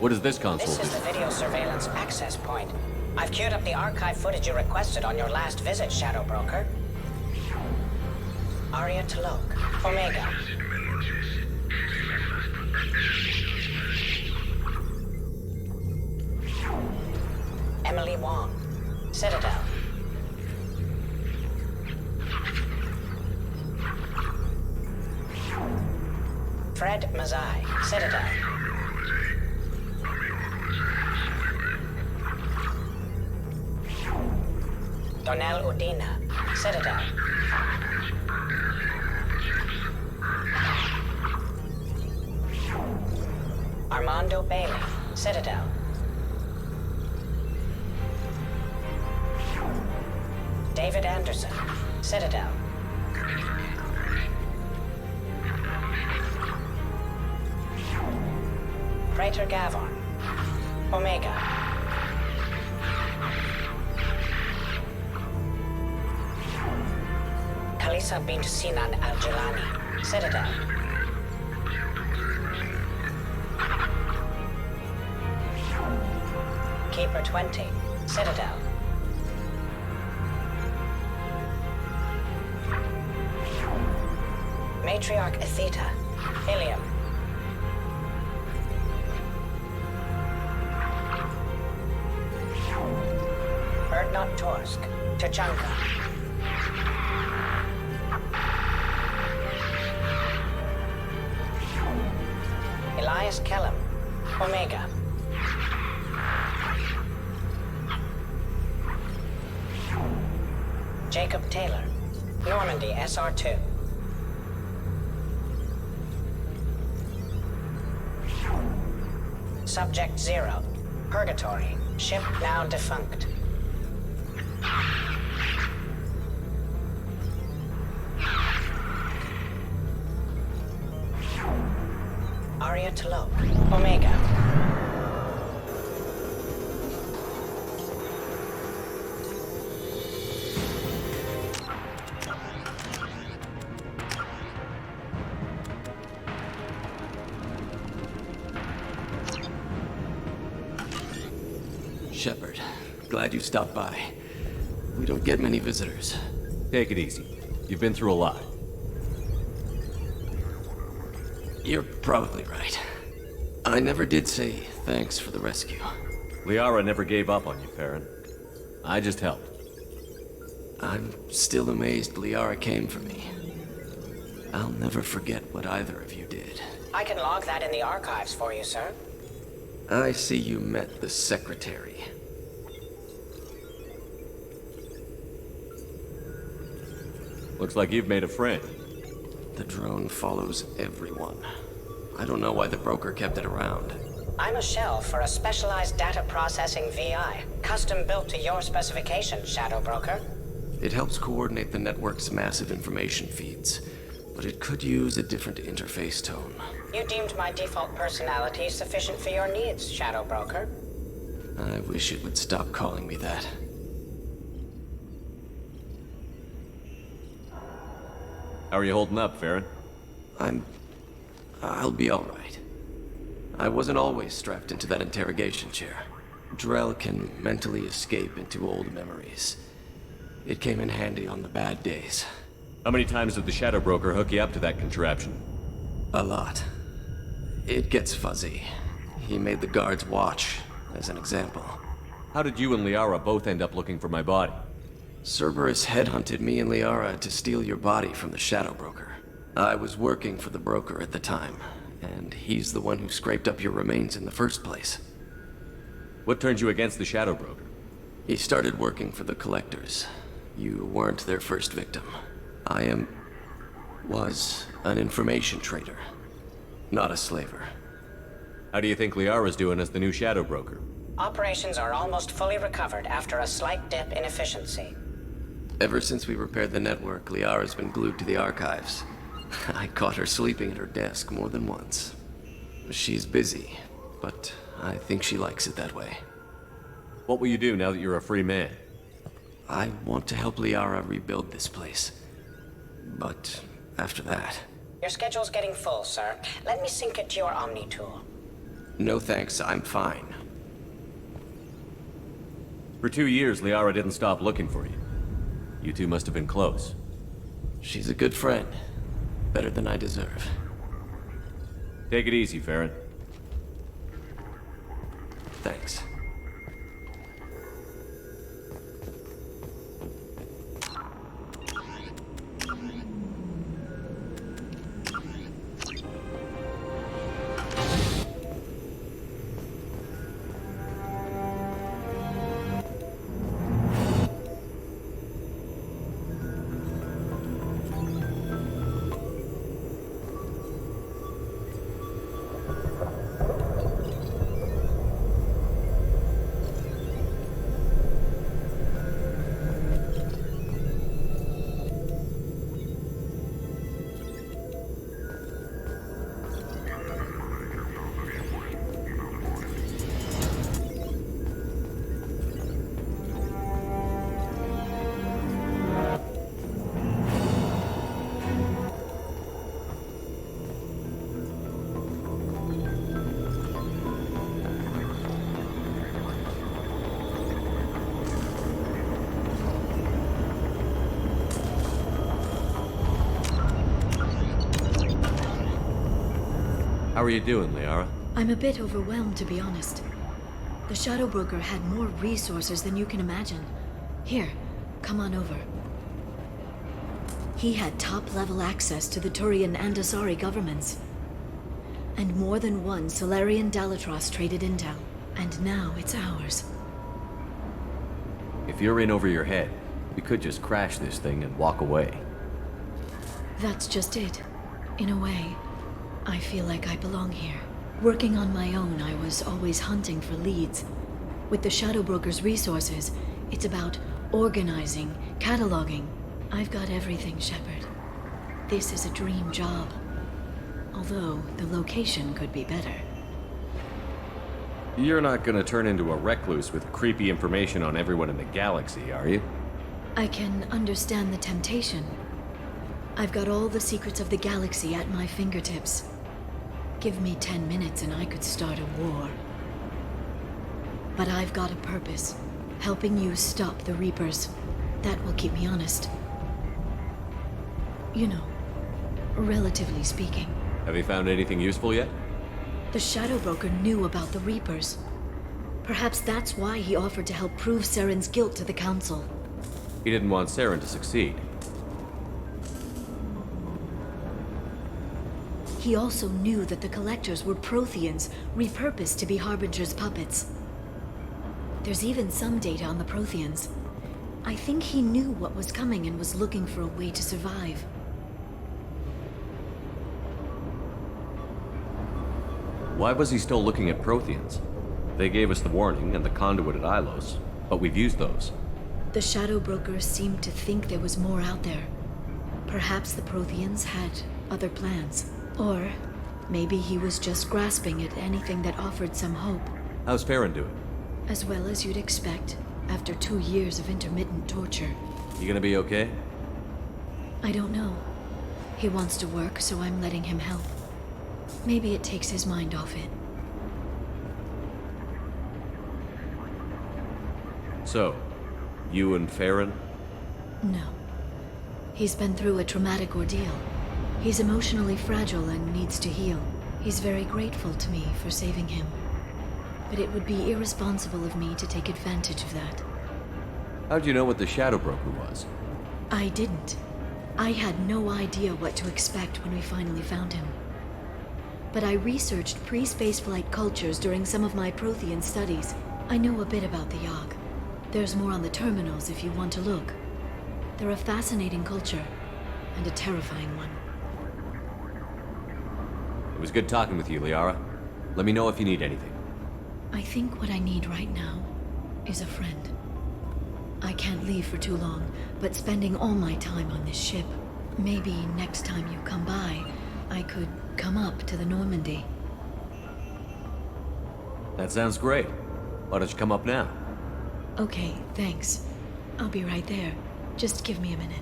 What is this console? This is the video surveillance access point. I've queued up the archive footage you requested on your last visit, Shadow Broker. Aria Talok, Omega. Emily Wong, Citadel. Fred Mazai, Citadel. Donnell Udina, Citadel. Armando Bailey, Citadel. David Anderson, Citadel. Praetor Gavon, Omega. Kalisa bint Sinan Al-Jilani, Citadel. Keeper 20, Citadel. Matriarch Atheta, Ilium. Erdnot Torsk, Tachanka. Elias Kellum, Omega. Jacob Taylor, Normandy SR2. Subject 0, Purgatory, ship now defunct. Aria Talok, Omega. Shepard, glad you stopped by. We don't get many visitors. Take it easy. You've been through a lot. You're probably right. I never did say thanks for the rescue. Liara never gave up on you, Farron. I just helped. I'm still amazed Liara came for me. I'll never forget what either of you did. I can log that in the archives for you, sir. I see you met the Secretary. Looks like you've made a friend. The drone follows everyone. I don't know why the broker kept it around. I'm a shell for a specialized data processing VI, custom built to your specifications, Shadow Broker. It helps coordinate the network's massive information feeds, but it could use a different interface tone. You deemed my default personality sufficient for your needs, Shadow Broker. I wish it would stop calling me that. How are you holding up, Farron? I'll be all right. I wasn't always strapped into that interrogation chair. Drell can mentally escape into old memories. It came in handy on the bad days. How many times did the Shadow Broker hook you up to that contraption? A lot. It gets fuzzy. He made the guards watch, as an example. How did you and Liara both end up looking for my body? Cerberus headhunted me and Liara to steal your body from the Shadow Broker. I was working for the broker at the time, and he's the one who scraped up your remains in the first place. What turned you against the Shadow Broker? He started working for the Collectors. You weren't their first victim. I was an information trader, not a slaver. How do you think Liara's doing as the new Shadow Broker? Operations are almost fully recovered after a slight dip in efficiency. Ever since we repaired the network, Liara's been glued to the archives. I caught her sleeping at her desk more than once. She's busy, but I think she likes it that way. What will you do now that you're a free man? I want to help Liara rebuild this place. But after that... Your schedule's getting full, sir. Let me sync it to your Omni tool. No thanks, I'm fine. For 2 years, Liara didn't stop looking for you. You two must have been close. She's a good friend. Better than I deserve. Take it easy, Farron. Thanks. How are you doing, Liara? I'm a bit overwhelmed, to be honest. The Shadow Broker had more resources than you can imagine. Here, come on over. He had top-level access to the Turian and Asari governments. And more than one Solarian Dalatros traded intel. And now it's ours. If you're in over your head, we could just crash this thing and walk away. That's just it. In a way, I feel like I belong here. Working on my own, I was always hunting for leads. With the Shadow Broker's resources, it's about organizing, cataloging. I've got everything, Shepard. This is a dream job. Although, the location could be better. You're not gonna turn into a recluse with creepy information on everyone in the galaxy, are you? I can understand the temptation. I've got all the secrets of the galaxy at my fingertips. Give me 10 minutes and I could start a war. But I've got a purpose. Helping you stop the Reapers. That will keep me honest. You know, relatively speaking. Have you found anything useful yet? The Shadow Broker knew about the Reapers. Perhaps that's why he offered to help prove Saren's guilt to the Council. He didn't want Saren to succeed. He also knew that the Collectors were Protheans, repurposed to be Harbinger's puppets. There's even some data on the Protheans. I think he knew what was coming and was looking for a way to survive. Why was he still looking at Protheans? They gave us the warning and the conduit at Ilos, but we've used those. The Shadow Broker seemed to think there was more out there. Perhaps the Protheans had other plans. Or maybe he was just grasping at anything that offered some hope. How's Farron doing? As well as you'd expect, after 2 years of intermittent torture. You gonna be okay? I don't know. He wants to work, so I'm letting him help. Maybe it takes his mind off it. So, you and Farron? No. He's been through a traumatic ordeal. He's emotionally fragile and needs to heal. He's very grateful to me for saving him. But it would be irresponsible of me to take advantage of that. How'd you know what the Shadow Broker was? I didn't. I had no idea what to expect when we finally found him. But I researched pre-spaceflight cultures during some of my Prothean studies. I know a bit about the Yogg. There's more on the terminals if you want to look. They're a fascinating culture, and a terrifying one. It was good talking with you, Liara. Let me know if you need anything. I think what I need right now is a friend. I can't leave for too long, but spending all my time on this ship. Maybe next time you come by, I could come up to the Normandy. That sounds great. Why don't you come up now? Okay, thanks. I'll be right there. Just give me a minute.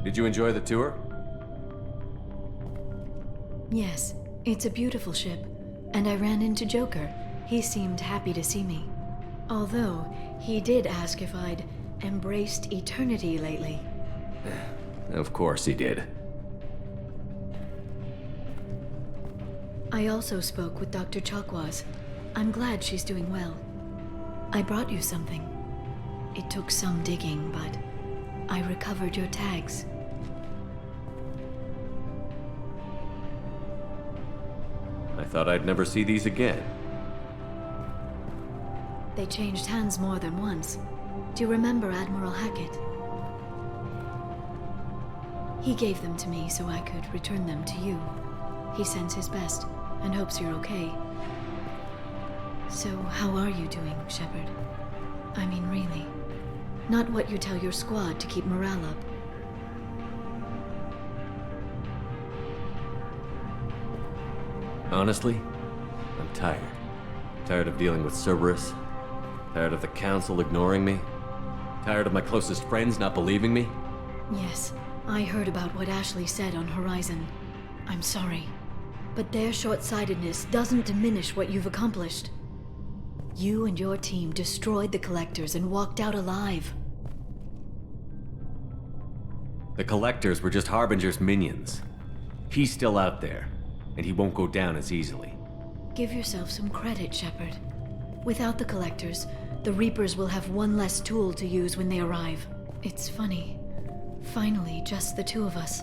Did you enjoy the tour? Yes, it's a beautiful ship. And I ran into Joker. He seemed happy to see me. Although, he did ask if I'd embraced eternity lately. Of course he did. I also spoke with Dr. Chakwas. I'm glad she's doing well. I brought you something. It took some digging, but I recovered your tags. I thought I'd never see these again. They changed hands more than once. Do you remember Admiral Hackett? He gave them to me so I could return them to you. He sends his best and hopes you're okay. So, how are you doing, Shepard? I mean, really. Not what you tell your squad to keep morale up. Honestly, I'm tired. Tired of dealing with Cerberus. Tired of the Council ignoring me. Tired of my closest friends not believing me. Yes, I heard about what Ashley said on Horizon. I'm sorry. But their short-sightedness doesn't diminish what you've accomplished. You and your team destroyed the Collectors and walked out alive. The Collectors were just Harbinger's minions. He's still out there, and he won't go down as easily. Give yourself some credit, Shepard. Without the Collectors, the Reapers will have one less tool to use when they arrive. It's funny. Finally, just the two of us.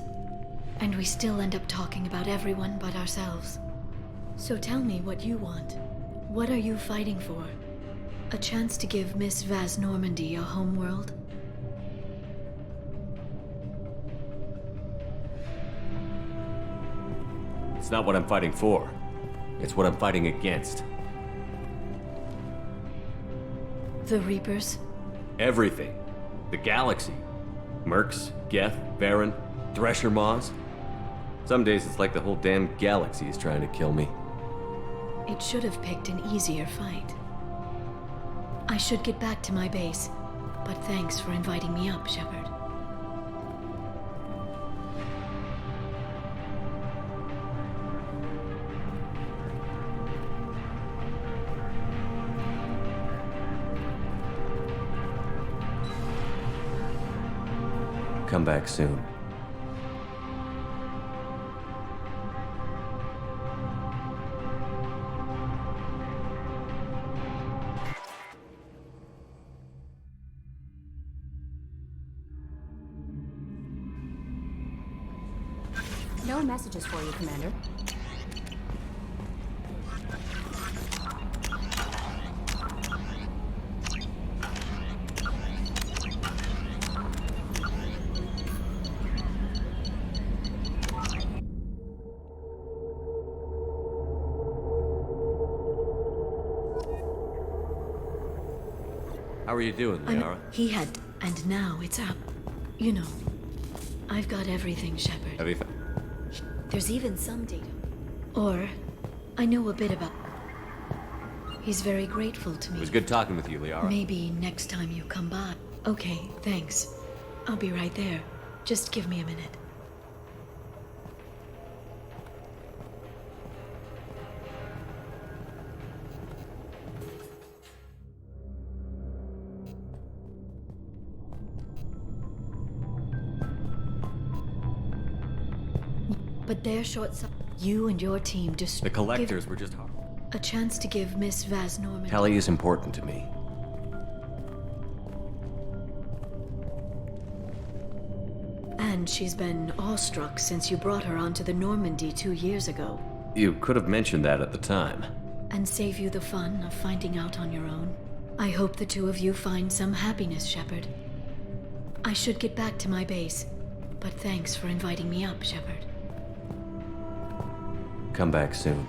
And we still end up talking about everyone but ourselves. So tell me what you want. What are you fighting for? A chance to give Miss Vaz Normandy a homeworld? It's not what I'm fighting for. It's what I'm fighting against. The Reapers? Everything. The galaxy. Mercs, Geth, Varen, Thresher Maws. Some days it's like the whole damn galaxy is trying to kill me. It should have picked an easier fight. I should get back to my base, but thanks for inviting me up, Shepard. Come back soon. No messages for you, Commander. How are you doing, Liara? He had, and now it's up. You know, I've got everything, Shepard. Have you There's even some data. Or, I know a bit about... He's very grateful to me. It was good talking with you, Liara. Maybe next time you come by. Okay, thanks. I'll be right there. Just give me a minute. But they're you and your team just... The Collectors were just... A chance to give Miss Vaz Normandy... Tali is important to me. And she's been awestruck since you brought her onto the Normandy 2 years ago. You could have mentioned that at the time. And save you the fun of finding out on your own. I hope the two of you find some happiness, Shepard. I should get back to my base, but thanks for inviting me up, Shepard. Come back soon.